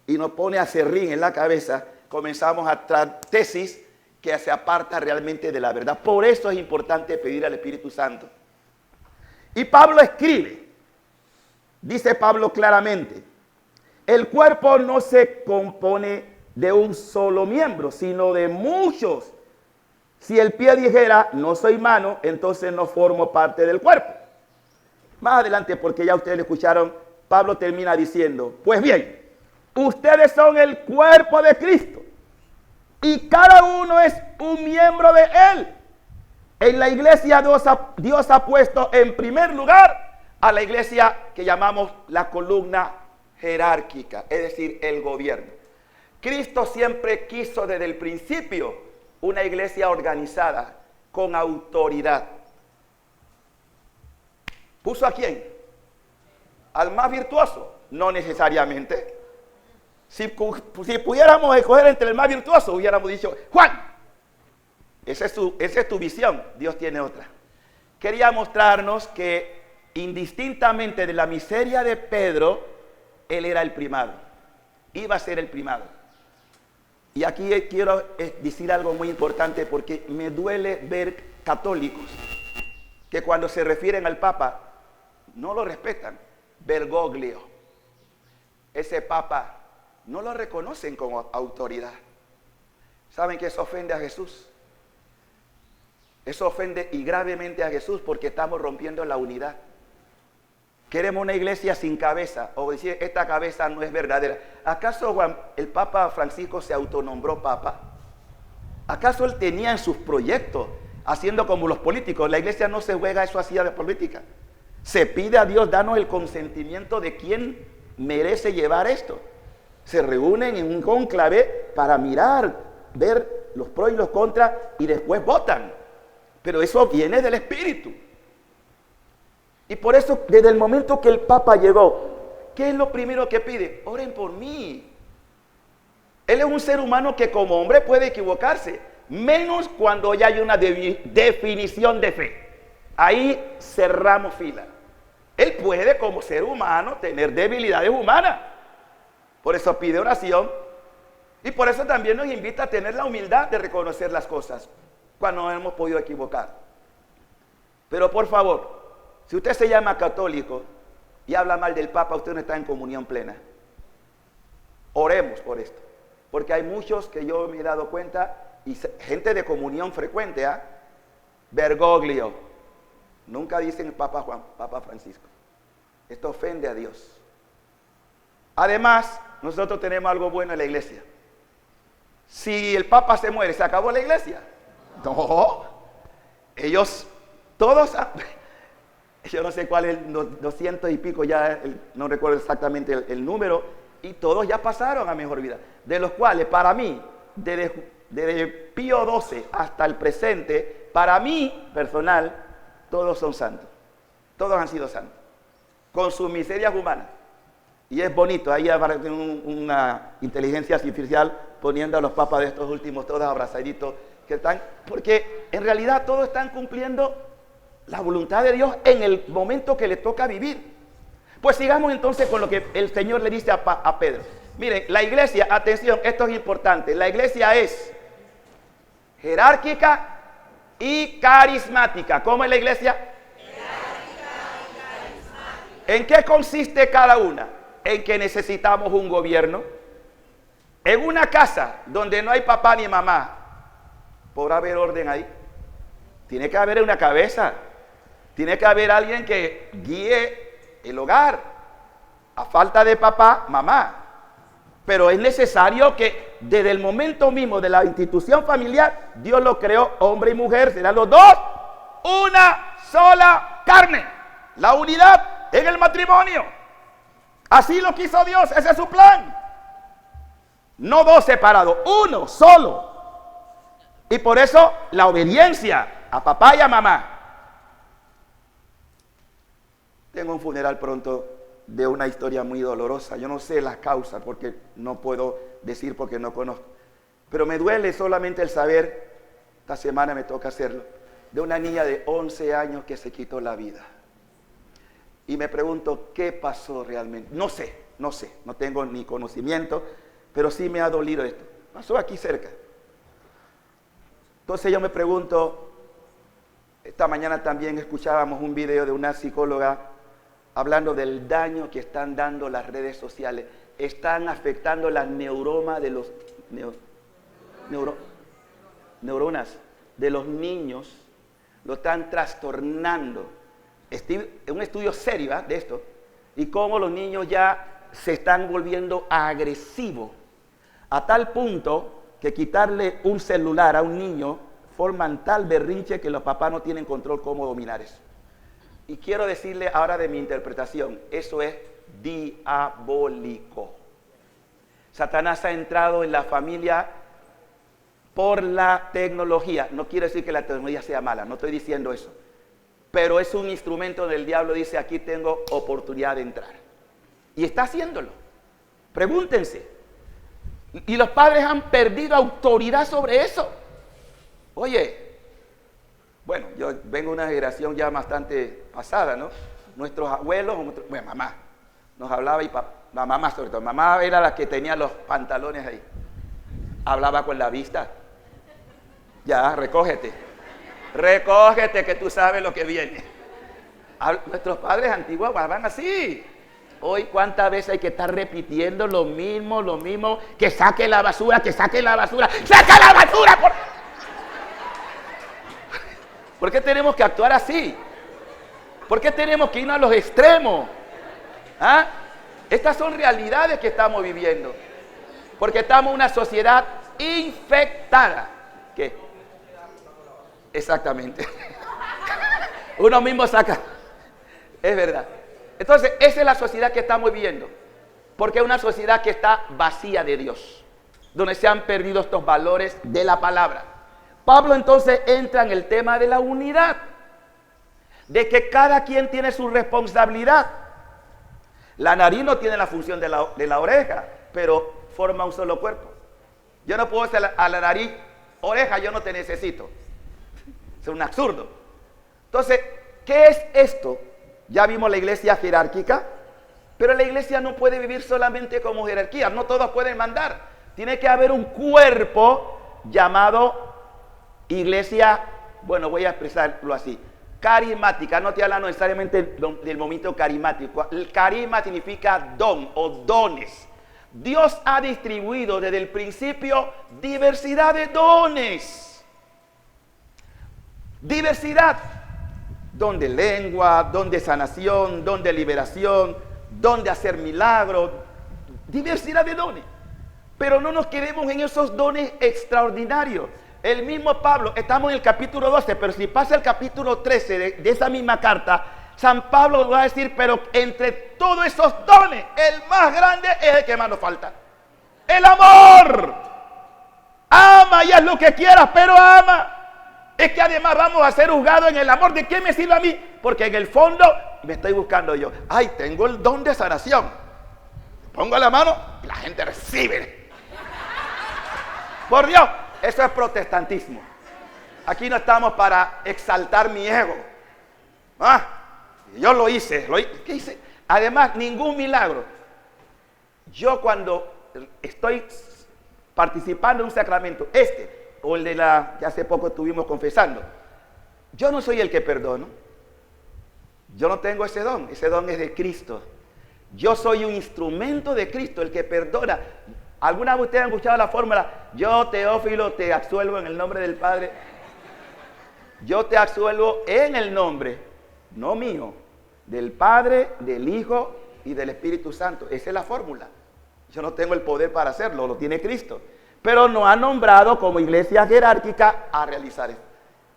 y nos pone a serrín en la cabeza, comenzamos a traer tesis que se aparta realmente de la verdad. Por eso es importante pedir al Espíritu Santo. Y Pablo escribe, dice Pablo claramente, el cuerpo no se compone de un solo miembro, sino de muchos. Si el pie dijera, no soy mano, entonces no formo parte del cuerpo. Más adelante, porque ya ustedes lo escucharon, Pablo termina diciendo, pues bien, ustedes son el cuerpo de Cristo y cada uno es un miembro de él. En la iglesia Dios ha puesto en primer lugar a la iglesia que llamamos la columna jerárquica, es decir, el gobierno. Cristo siempre quiso desde el principio una iglesia organizada, con autoridad. ¿Puso a quién? ¿Al más virtuoso? No necesariamente. Si pudiéramos escoger entre el más virtuoso, hubiéramos dicho, Juan. Esa es tu visión, Dios tiene otra. Quería mostrarnos que indistintamente de la miseria de Pedro, él era el primado. Iba a ser el primado. Y aquí quiero decir algo muy importante porque me duele ver católicos que cuando se refieren al Papa no lo respetan. Bergoglio. Ese Papa no lo reconocen como autoridad. ¿Saben que eso ofende a Jesús? Eso ofende y gravemente a Jesús porque estamos rompiendo la unidad. Queremos una iglesia sin cabeza, o decir, esta cabeza no es verdadera. ¿Acaso el Papa Francisco se autonombró Papa? ¿Acaso él tenía en sus proyectos, haciendo como los políticos? La iglesia no se juega eso así de política. Se pide a Dios, danos el consentimiento de quién merece llevar esto. Se reúnen en un cónclave para mirar, ver los pros y los contras y después votan. Pero eso viene del Espíritu. Y por eso, desde el momento que el Papa llegó, ¿qué es lo primero que pide? Oren por mí. Él es un ser humano que como hombre puede equivocarse, menos cuando ya hay una definición de fe. Ahí cerramos fila. Él puede como ser humano tener debilidades humanas. Por eso pide oración. Y por eso también nos invita a tener la humildad de reconocer las cosas cuando nos hemos podido equivocar. Pero por favor, Si usted se llama católico y habla mal del Papa, usted no está en comunión plena. Oremos por esto, porque hay muchos que yo me he dado cuenta, y gente de comunión frecuente, Bergoglio, nunca dicen Papa Juan, Papa Francisco. Esto ofende a Dios. Además, nosotros tenemos algo bueno en la iglesia. Si el Papa se muere, ¿se acabó la iglesia? No. Ellos, todos, yo no sé cuál es, 200 y pico ya, no recuerdo exactamente el número, y todos ya pasaron a mejor vida. De los cuales, para mí, desde Pío XII hasta el presente, para mí, personal, todos son santos. Todos han sido santos. Con sus miserias humanas. Y es bonito, ahí aparece una inteligencia artificial poniendo a los papas de estos últimos todos abrazaditos, que están, porque en realidad todos están cumpliendo la voluntad de Dios en el momento que le toca vivir. Pues sigamos entonces con lo que el Señor le dice a Pedro. Miren, la iglesia, atención, esto es importante, la iglesia es jerárquica y carismática. ¿Cómo es la iglesia? Jerárquica y carismática. ¿En qué consiste cada una? En que necesitamos un gobierno. En una casa donde no hay papá ni mamá, ¿podrá haber orden ahí? Tiene que haber una cabeza. Tiene que haber alguien que guíe el hogar. A falta de papá, mamá. Pero es necesario que desde el momento mismo de la institución familiar, Dios lo creó hombre y mujer, serán los dos una sola carne. La unidad en el matrimonio. Así lo quiso Dios, ese es su plan. No dos separados, uno solo. Y por eso la obediencia a papá y a mamá. Tengo un funeral pronto de una historia muy dolorosa. Yo no sé las causas porque no puedo decir porque no conozco. Pero me duele solamente el saber, esta semana me toca hacerlo, de una niña de 11 años que se quitó la vida. Y me pregunto, ¿qué pasó realmente? No sé, no tengo ni conocimiento, pero sí me ha dolido esto. Pasó aquí cerca. Entonces yo me pregunto, esta mañana también escuchábamos un video de una psicóloga hablando del daño que están dando las redes sociales. Están afectando las neuronas de los neuronas de los niños, lo están trastornando. Un estudio serio de esto, y cómo los niños ya se están volviendo agresivos, a tal punto que quitarle un celular a un niño forman tal berrinche que los papás no tienen control cómo dominar eso. Y quiero decirle ahora de mi interpretación, eso es diabólico. Satanás ha entrado en la familia por la tecnología. No quiero decir que la tecnología sea mala, no estoy diciendo eso. Pero es un instrumento del diablo, dice, aquí tengo oportunidad de entrar. Y está haciéndolo. Pregúntense. Y los padres han perdido autoridad sobre eso. Oye, bueno, yo vengo de una generación ya bastante pasada, ¿no? Nuestros abuelos, bueno, mamá, nos hablaba, y la mamá sobre todo, mamá era la que tenía los pantalones ahí. Hablaba con la vista. Ya, recógete que tú sabes lo que viene. Nuestros padres antiguos hablaban así. Hoy cuántas veces hay que estar repitiendo lo mismo, que saque la basura, ¡saca la basura! ¿Por qué tenemos que actuar así? ¿Por qué tenemos que irnos a los extremos? Estas son realidades que estamos viviendo. Porque estamos en una sociedad infectada. ¿Qué? Exactamente. Uno mismo saca. Es verdad. Entonces, esa es la sociedad que estamos viviendo. Porque es una sociedad que está vacía de Dios. Donde se han perdido estos valores de la palabra. Pablo entonces entra en el tema de la unidad. De que cada quien tiene su responsabilidad. La nariz no tiene la función de la oreja, pero forma un solo cuerpo. Yo no puedo hacer a la nariz, oreja, yo no te necesito. Es un absurdo. Entonces, ¿qué es esto? Ya vimos la iglesia jerárquica, pero la iglesia no puede vivir solamente como jerarquía, no todos pueden mandar. Tiene que haber un cuerpo llamado iglesia, bueno, voy a expresarlo así, carismática. No te habla necesariamente del momento carismático. El carisma significa don o dones. Dios ha distribuido desde el principio diversidad de dones. Diversidad. Don de lengua, don de sanación, don de liberación, don de hacer milagros. Diversidad de dones. Pero no nos quedemos en esos dones extraordinarios. El mismo Pablo, estamos en el capítulo 12, pero si pasa el capítulo 13 de esa misma carta, San Pablo va a decir, pero entre todos esos dones, el más grande es el que más nos falta. El amor. Ama y haz lo que quieras, pero ama. Es que además vamos a ser juzgados en el amor. ¿De qué me sirve a mí? Porque en el fondo me estoy buscando yo. Ay, tengo el don de sanación. Pongo la mano, la gente recibe. Por Dios, eso es protestantismo. Aquí no estamos para exaltar mi ego. Yo lo hice. ¿Qué hice? Además, ningún milagro. Yo cuando estoy participando en un sacramento, o el de la que hace poco estuvimos confesando, yo no soy el que perdono. Yo no tengo ese don es de Cristo. Yo soy un instrumento de Cristo, el que perdona. ¿Alguna vez ustedes han escuchado la fórmula? Yo, Teófilo, te absuelvo en el nombre del Padre. Yo te absuelvo en el nombre, no mío, del Padre, del Hijo y del Espíritu Santo. Esa es la fórmula. Yo no tengo el poder para hacerlo, lo tiene Cristo. Pero nos ha nombrado como iglesia jerárquica a realizar esto.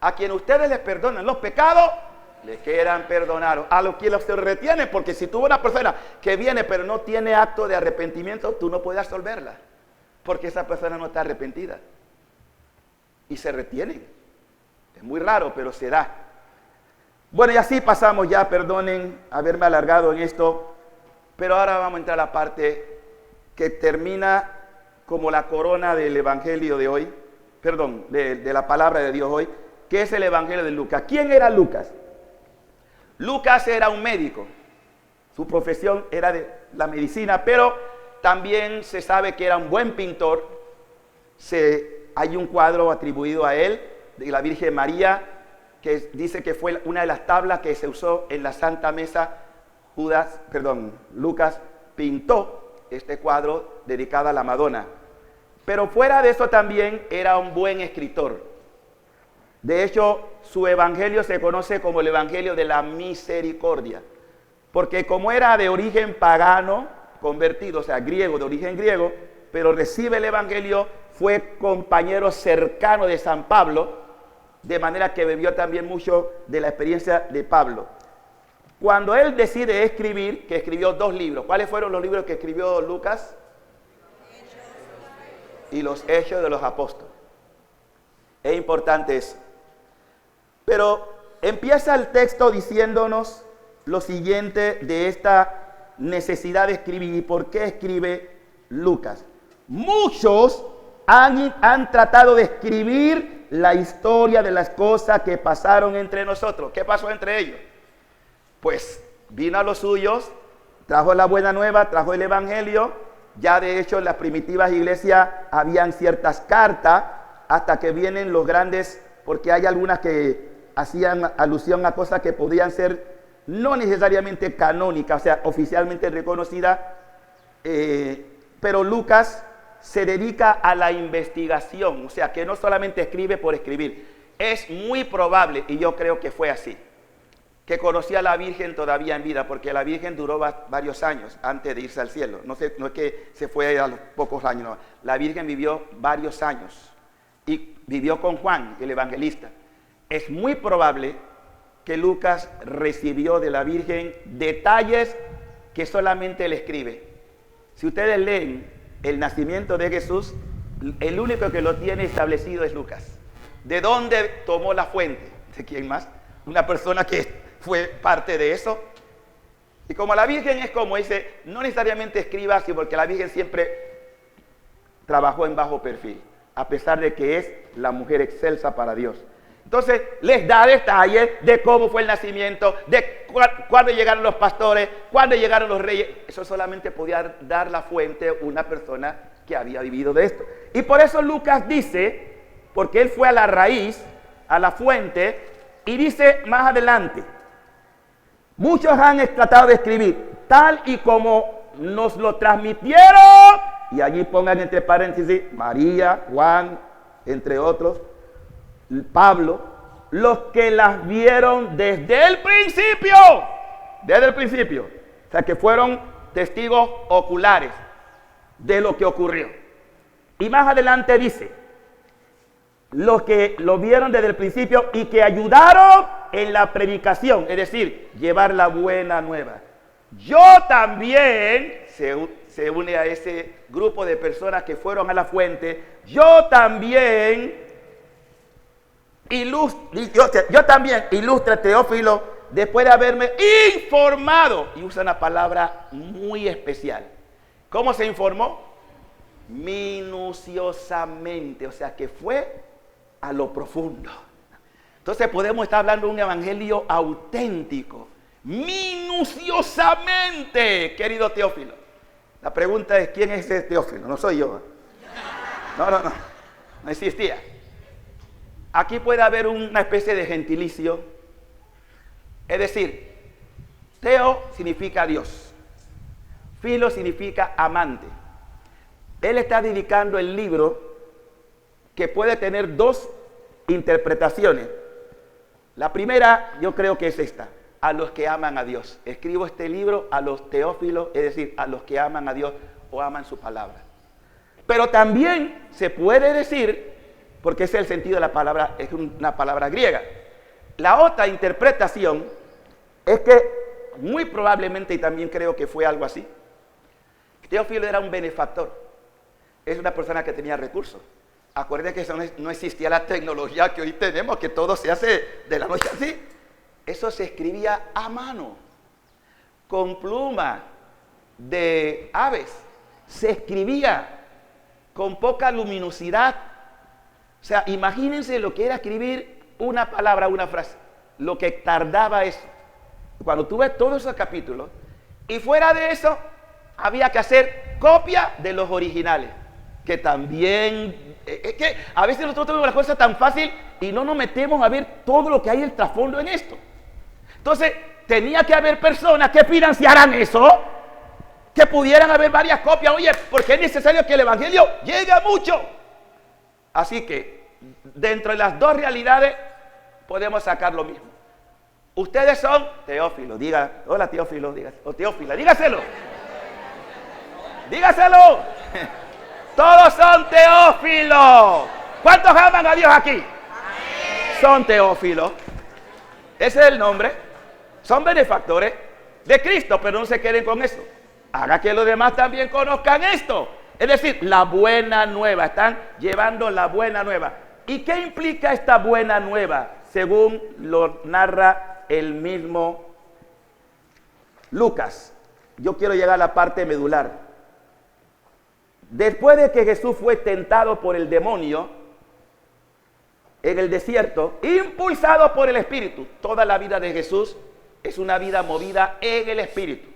A quien ustedes les perdonan los pecados, le quedan perdonados. A los que los retienen, porque si tú una persona que viene pero no tiene acto de arrepentimiento, tú no puedes absolverla, porque esa persona no está arrepentida. Y se retienen. Es muy raro, pero se da. Bueno, y así pasamos ya, perdonen haberme alargado en esto, pero ahora vamos a entrar a la parte que termina como la corona del evangelio de hoy, perdón, de la palabra de Dios hoy, que es el evangelio de Lucas. ¿Quién era Lucas? Lucas era un médico, su profesión era de la medicina, pero también se sabe que era un buen pintor. Hay un cuadro atribuido a él, de la Virgen María, que dice que fue una de las tablas que se usó en la Santa Mesa. Lucas pintó este cuadro dedicado a la Madonna. Pero fuera de eso también era un buen escritor. De hecho, su evangelio se conoce como el evangelio de la misericordia, porque como era de origen pagano, convertido, o sea, griego, de origen griego, pero recibe el evangelio, fue compañero cercano de San Pablo, de manera que bebió también mucho de la experiencia de Pablo. Cuando él decide escribir, que escribió 2 libros, ¿cuáles fueron los libros que escribió Lucas? Y los Hechos de los Apóstoles. Es importante eso. Pero empieza el texto diciéndonos lo siguiente de esta necesidad de escribir y por qué escribe Lucas. Muchos han tratado de escribir la historia de las cosas que pasaron entre nosotros. ¿Qué pasó entre ellos? Pues vino a los suyos, trajo la buena nueva, trajo el evangelio. Ya de hecho en las primitivas iglesias habían ciertas cartas, hasta que vienen los grandes, porque hay algunas que hacían alusión a cosas que podían ser no necesariamente canónicas, o sea, oficialmente reconocidas, pero Lucas se dedica a la investigación, o sea, que no solamente escribe por escribir. Es muy probable, y yo creo que fue así, que conocía a la Virgen todavía en vida, porque la Virgen duró varios años antes de irse al cielo. No es que se fue a los pocos años, no. La Virgen vivió varios años y vivió con Juan, el evangelista. Es muy probable que Lucas recibió de la Virgen detalles que solamente él escribe. Si ustedes leen el nacimiento de Jesús, el único que lo tiene establecido es Lucas. ¿De dónde tomó la fuente? ¿De quién más? Una persona que fue parte de eso. Y como la Virgen es como dice, no necesariamente escriba así, porque la Virgen siempre trabajó en bajo perfil, a pesar de que es la mujer excelsa para Dios. Entonces les da detalles de cómo fue el nacimiento, de cuándo llegaron los pastores, cuándo llegaron los reyes. Eso solamente podía dar la fuente una persona que había vivido de esto. Y por eso Lucas dice, porque él fue a la raíz, a la fuente, Y dice más adelante, muchos han tratado de escribir tal y como nos lo transmitieron, y allí pongan entre paréntesis María, Juan, entre otros, Pablo, los que las vieron desde el principio, o sea que fueron testigos oculares de lo que ocurrió. Y más adelante dice, los que lo vieron desde el principio y que ayudaron en la predicación, es decir, llevar la buena nueva. Yo también, se une a ese grupo de personas que fueron a la fuente, yo también ilustra Teófilo, después de haberme informado, y usa una palabra muy especial. ¿Cómo se informó? Minuciosamente, o sea que fue a lo profundo. Entonces podemos estar hablando de un evangelio auténtico, minuciosamente, querido Teófilo. La pregunta es, ¿quién es ese Teófilo? No soy yo. No existía. Aquí puede haber una especie de gentilicio, es decir, Teo significa Dios, Filo significa amante. Él está dedicando el libro que puede tener dos interpretaciones. La primera yo creo que es esta: a los que aman a Dios. Escribo este libro a los teófilos, es decir, a los que aman a Dios o aman su palabra. Pero también se puede decir, porque ese es el sentido de la palabra, es una palabra griega. La otra interpretación es que muy probablemente, y también creo que fue algo así, Teófilo era un benefactor. Es una persona que tenía recursos. Acuérdense que no existía la tecnología que hoy tenemos, que todo se hace de la noche así. Eso se escribía a mano, con pluma de aves. Se escribía con poca luminosidad. O sea, imagínense lo que era escribir una palabra, una frase. Lo que tardaba eso. Cuando tú ves todos esos capítulos, y fuera de eso, había que hacer copia de los originales. Que también, es que a veces nosotros tenemos las cosas tan fácil y no nos metemos a ver todo lo que hay el trasfondo en esto. Entonces, tenía que haber personas que financiaran eso, que pudieran haber varias copias. Oye, porque es necesario que el evangelio llegue a mucho. Así que, dentro de las dos realidades, podemos sacar lo mismo. Ustedes son Teófilo, diga, hola Teófilo, diga, o Teófila, dígaselo. Dígaselo. Todos son Teófilos. ¿Cuántos aman a Dios aquí? Amén. Son Teófilos. Ese es el nombre. Son benefactores de Cristo, pero no se queden con eso. Haga que los demás también conozcan esto. Es decir, la buena nueva. Están llevando la buena nueva. ¿Y qué implica esta buena nueva? Según lo narra el mismo Lucas. Yo quiero llegar a la parte medular. Después de que Jesús fue tentado por el demonio en el desierto, impulsado por el Espíritu, toda la vida de Jesús es una vida movida en el Espíritu.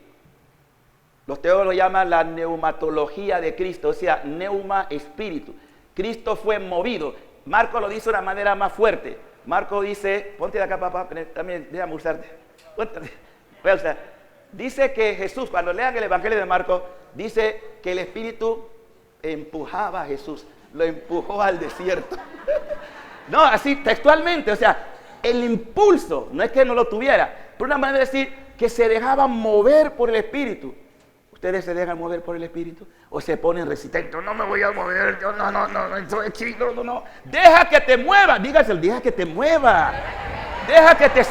Los teólogos lo llaman la neumatología de Cristo, o sea, neuma, espíritu. Cristo fue movido. Marco lo dice de una manera más fuerte. Marco dice, ponte de acá papá, también déjame usarte. Voy a usar. Dice que Jesús, cuando lean el Evangelio de Marco, dice que el Espíritu empujaba a Jesús, lo empujó al desierto. No, así textualmente, o sea, el impulso, no es que no lo tuviera, pero una manera de decir que se dejaba mover por el Espíritu. ¿Ustedes se dejan mover por el Espíritu? ¿O se ponen resistentes? No me voy a mover, yo no, soy chico, no. Deja que te mueva, dígaselo, deja que te mueva. Deja que te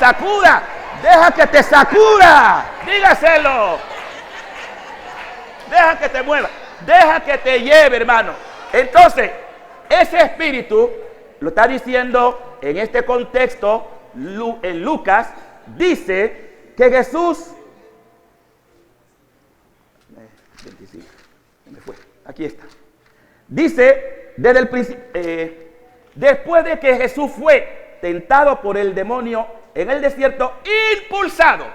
sacuda, dígaselo. Deja que te mueva, deja que te lleve, hermano. Entonces, ese espíritu, lo está diciendo en este contexto, en Lucas, dice que Jesús, 25, me fue, aquí está. Dice, desde el principio, después de que Jesús fue tentado por el demonio en el desierto, impulsado,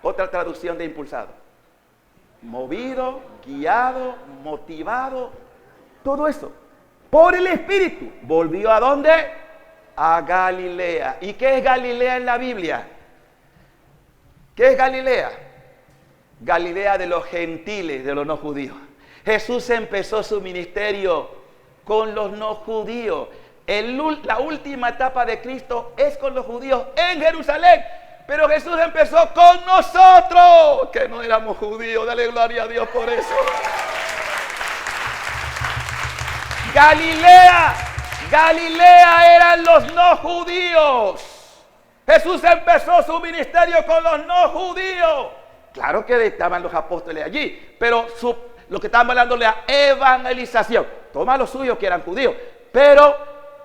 otra traducción de impulsado, movido, guiado, motivado, todo eso, por el Espíritu, volvió ¿a dónde? a Galilea. ¿Y qué es Galilea en la Biblia? ¿Qué es Galilea? Galilea de los gentiles, de los no judíos. Jesús empezó su ministerio con los no judíos. La última etapa de Cristo es con los judíos en Jerusalén. Pero Jesús empezó con nosotros, que no éramos judíos. Dale gloria a Dios por eso. Galilea eran los no judíos. Jesús empezó su ministerio con los no judíos. Claro que estaban los apóstoles allí, pero lo que estaban hablando de la evangelización. Toma los suyos que eran judíos, pero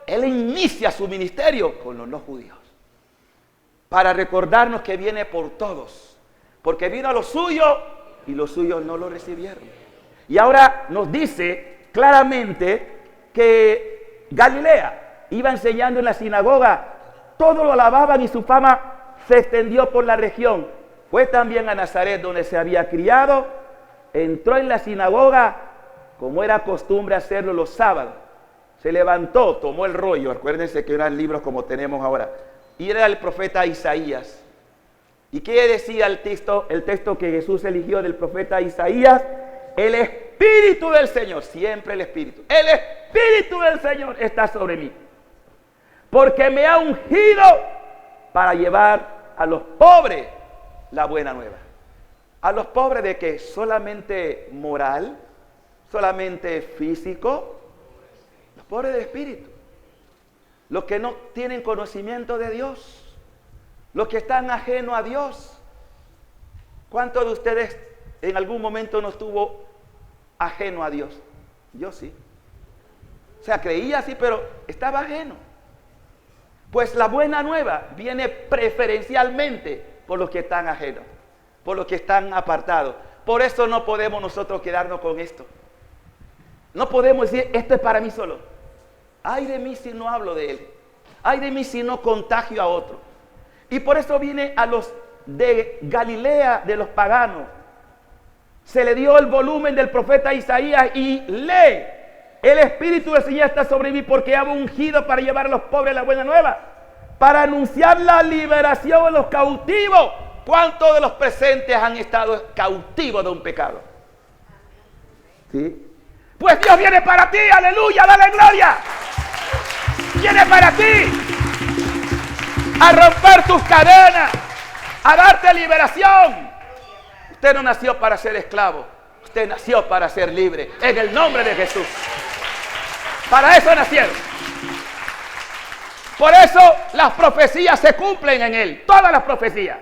Él inicia su ministerio con los no judíos, para recordarnos que viene por todos, porque vino a los suyos y los suyos no lo recibieron. Y ahora nos dice claramente que Galilea iba enseñando en la sinagoga, todos lo alababan y su fama se extendió por la región. Fue también a Nazaret, donde se había criado, entró en la sinagoga, como era costumbre hacerlo los sábados. Se levantó, tomó el rollo, acuérdense que eran libros como tenemos ahora, y era el profeta Isaías. ¿Y qué decía el texto? El texto que Jesús eligió del profeta Isaías: el Espíritu del Señor, siempre el Espíritu del Señor está sobre mí, porque me ha ungido para llevar a los pobres la buena nueva. ¿A los pobres de qué? ¿Solamente moral? ¿Solamente físico? Los pobres de espíritu, los que no tienen conocimiento de Dios, los que están ajenos a Dios. ¿Cuántos de ustedes en algún momento no estuvo ajeno a Dios? Yo sí. O sea, creía así, pero estaba ajeno. Pues la buena nueva viene preferencialmente por los que están ajenos, por los que están apartados. Por eso no podemos nosotros quedarnos con esto. No podemos decir, esto es para mí solo. Ay de mí si no hablo de él. Ay de mí si no contagio a otro. Y por eso viene a los de Galilea, de los paganos. Se le dio el volumen del profeta Isaías y lee: el Espíritu del Señor está sobre mí, porque ha ungido para llevar a los pobres la buena nueva, para anunciar la liberación a los cautivos. ¿Cuántos de los presentes han estado cautivos de un pecado? ¿Sí? Pues Dios viene para ti, aleluya, dale gloria. Viene para ti a romper tus cadenas, a darte liberación. Usted no nació para ser esclavo, usted nació para ser libre, en el nombre de Jesús. Para eso nacieron. Por eso las profecías se cumplen en él, todas las profecías,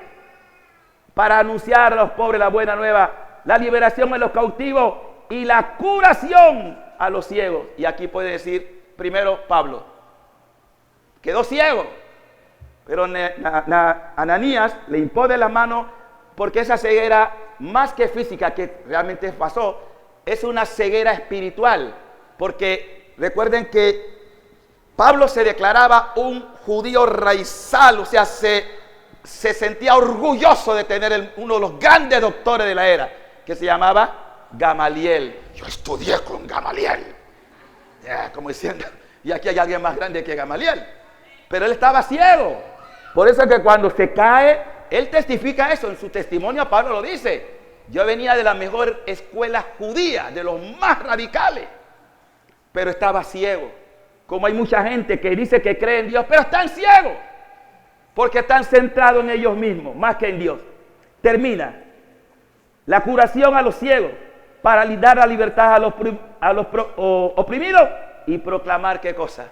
para anunciar a los pobres la buena nueva, la liberación a los cautivos y la curación a los ciegos. Y aquí puede decir primero Pablo, quedó ciego, pero Ananías le impone la mano, porque esa ceguera, más que física, que realmente pasó, es una ceguera espiritual. Porque recuerden que Pablo se declaraba un judío raizal, o sea, se sentía orgulloso de tener uno de los grandes doctores de la era, que se llamaba Gamaliel. Yo estudié con Gamaliel. Como diciendo, y aquí hay alguien más grande que Gamaliel. Pero él estaba ciego. Por eso es que cuando se cae, él testifica eso. En su testimonio Pablo lo dice: yo venía de la mejor escuela judía, de los más radicales, pero estaba ciego. Como hay mucha gente que dice que cree en Dios, pero están ciegos, porque están centrados en ellos mismos, más que en Dios. Termina la curación a los ciegos, para dar la libertad a los oprimidos, y proclamar ¿qué cosa?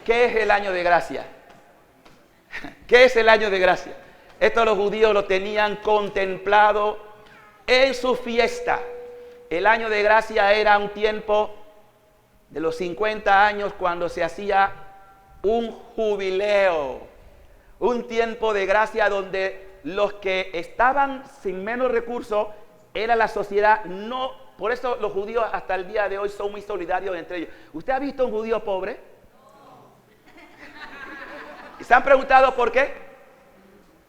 ¿Qué es el año de gracia? ¿Qué es el año de gracia? Esto los judíos lo tenían contemplado en su fiesta. El año de gracia era un tiempo de los 50 años, cuando se hacía un jubileo, un tiempo de gracia donde los que estaban sin menos recursos era la sociedad. No, por eso los judíos hasta el día de hoy son muy solidarios entre ellos. ¿Usted ha visto un judío pobre? ¿Y se han preguntado por qué?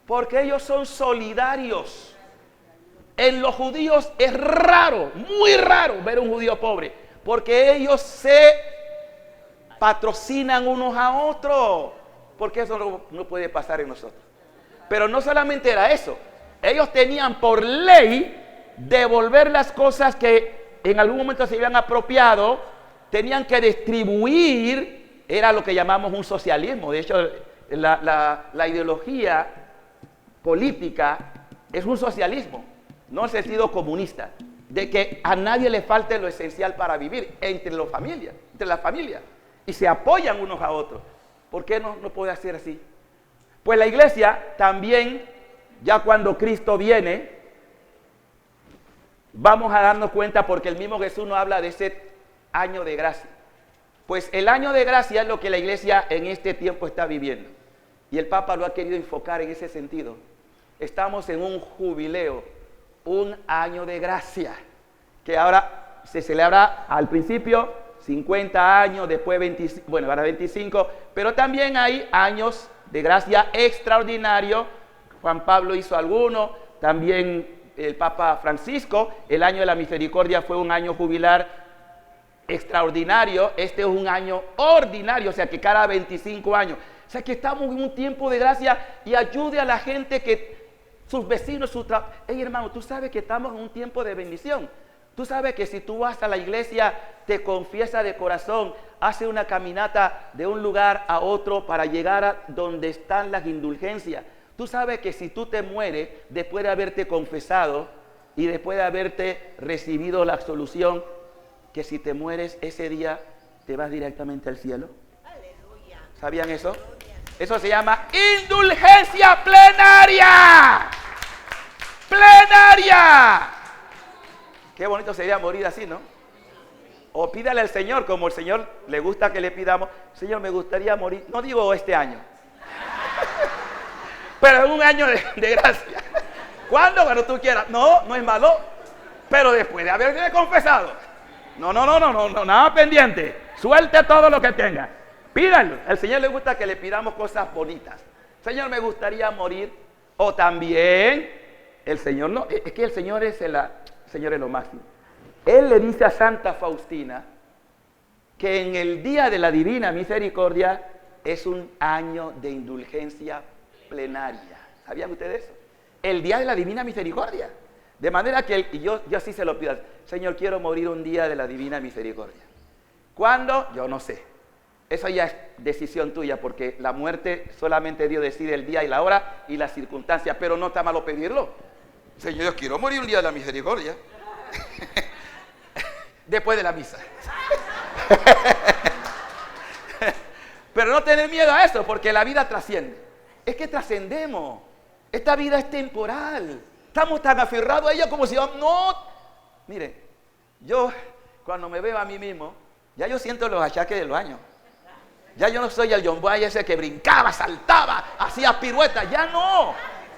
Porque ellos son solidarios. En los judíos es raro, muy raro ver un judío pobre, porque ellos patrocinan unos a otros, porque eso no puede pasar en nosotros. Pero no solamente era eso, ellos tenían por ley devolver las cosas que en algún momento se habían apropiado, tenían que distribuir, era lo que llamamos un socialismo. De hecho, la ideología política es un socialismo, no en sentido comunista, de que a nadie le falte lo esencial para vivir entre las familias, y se apoyan unos a otros. ¿Por qué no puede ser así? Pues la iglesia también, ya cuando Cristo viene, vamos a darnos cuenta, porque el mismo Jesús nos habla de ese año de gracia. Pues el año de gracia es lo que la iglesia en este tiempo está viviendo, y el Papa lo ha querido enfocar en ese sentido. Estamos en un jubileo, un año de gracia, que ahora se celebra al principio 50 años, después 25, bueno, ahora 25, pero también hay años de gracia extraordinario. Juan Pablo hizo alguno, también el Papa Francisco. El año de la misericordia fue un año jubilar extraordinario. Este es un año ordinario, o sea que cada 25 años. O sea que estamos en un tiempo de gracia, y ayude a la gente que sus vecinos, hey hermano, tú sabes que estamos en un tiempo de bendición. Tú sabes que si tú vas a la iglesia, te confiesas de corazón, haces una caminata de un lugar a otro para llegar a donde están las indulgencias. Tú sabes que si tú te mueres después de haberte confesado y después de haberte recibido la absolución, que si te mueres ese día te vas directamente al cielo. Aleluya. ¿Sabían eso? Eso se llama indulgencia plenaria. ¡Plenaria! Qué bonito sería morir así, ¿no? O pídale al Señor, como el Señor le gusta que le pidamos. Señor, me gustaría morir, no digo este año, pero en un año de gracia. ¿Cuándo? Cuando tú quieras. No es malo, pero después de haberte confesado. No, nada pendiente. Suelte todo lo que tenga. Pídalo. Al Señor le gusta que le pidamos cosas bonitas. Señor, me gustaría morir. O también, el Señor no, es que el Señor es lo máximo. Él le dice a Santa Faustina que en el día de la Divina Misericordia es un año de indulgencia plenaria. ¿Sabían ustedes eso? El día de la Divina Misericordia. De manera que yo sí se lo pido. Señor, quiero morir un día de la Divina Misericordia. ¿Cuándo? Yo no sé. Eso ya es decisión tuya, porque la muerte solamente Dios decide el día y la hora y las circunstancias, pero no está malo pedirlo. Señor, yo quiero morir un día de la misericordia. Después de la misa. Pero no tener miedo a eso, porque la vida trasciende. Es que trascendemos. Esta vida es temporal. Estamos tan aferrados a ella como si no. Mire, yo cuando me veo a mí mismo, ya yo siento los achaques de los años. Ya yo no soy el John Boy ese que brincaba, saltaba, hacía piruetas. Ya no.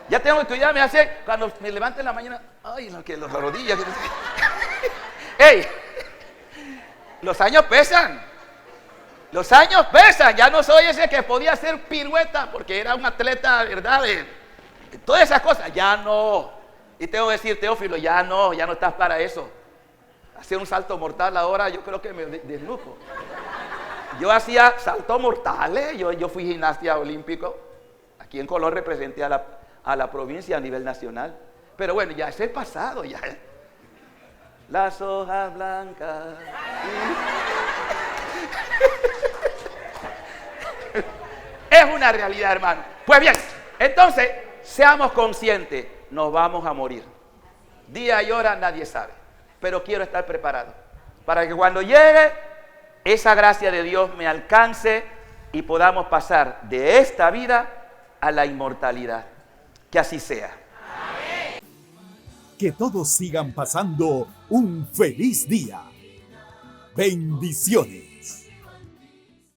Ya tengo que cuidarme, cuando me levanto en la mañana, ay, las rodillas. ¡Ey! Los años pesan. Los años pesan. Ya no soy ese que podía hacer piruetas porque era un atleta, ¿verdad? Todas esas cosas, ya no. Y tengo que decir, Teófilo, ya no estás para eso. Hacer un salto mortal ahora, yo creo que me desnuco. Yo hacía saltos mortales, yo fui gimnasta olímpico. Aquí en Colón representé a la provincia a nivel nacional. Pero bueno, ya es el pasado, ya. Las hojas blancas. Es una realidad, hermano. Pues bien, entonces, seamos conscientes, nos vamos a morir. Día y hora nadie sabe, pero quiero estar preparado para que cuando llegue esa gracia de Dios me alcance y podamos pasar de esta vida a la inmortalidad. Que así sea. Que todos sigan pasando un feliz día. Bendiciones.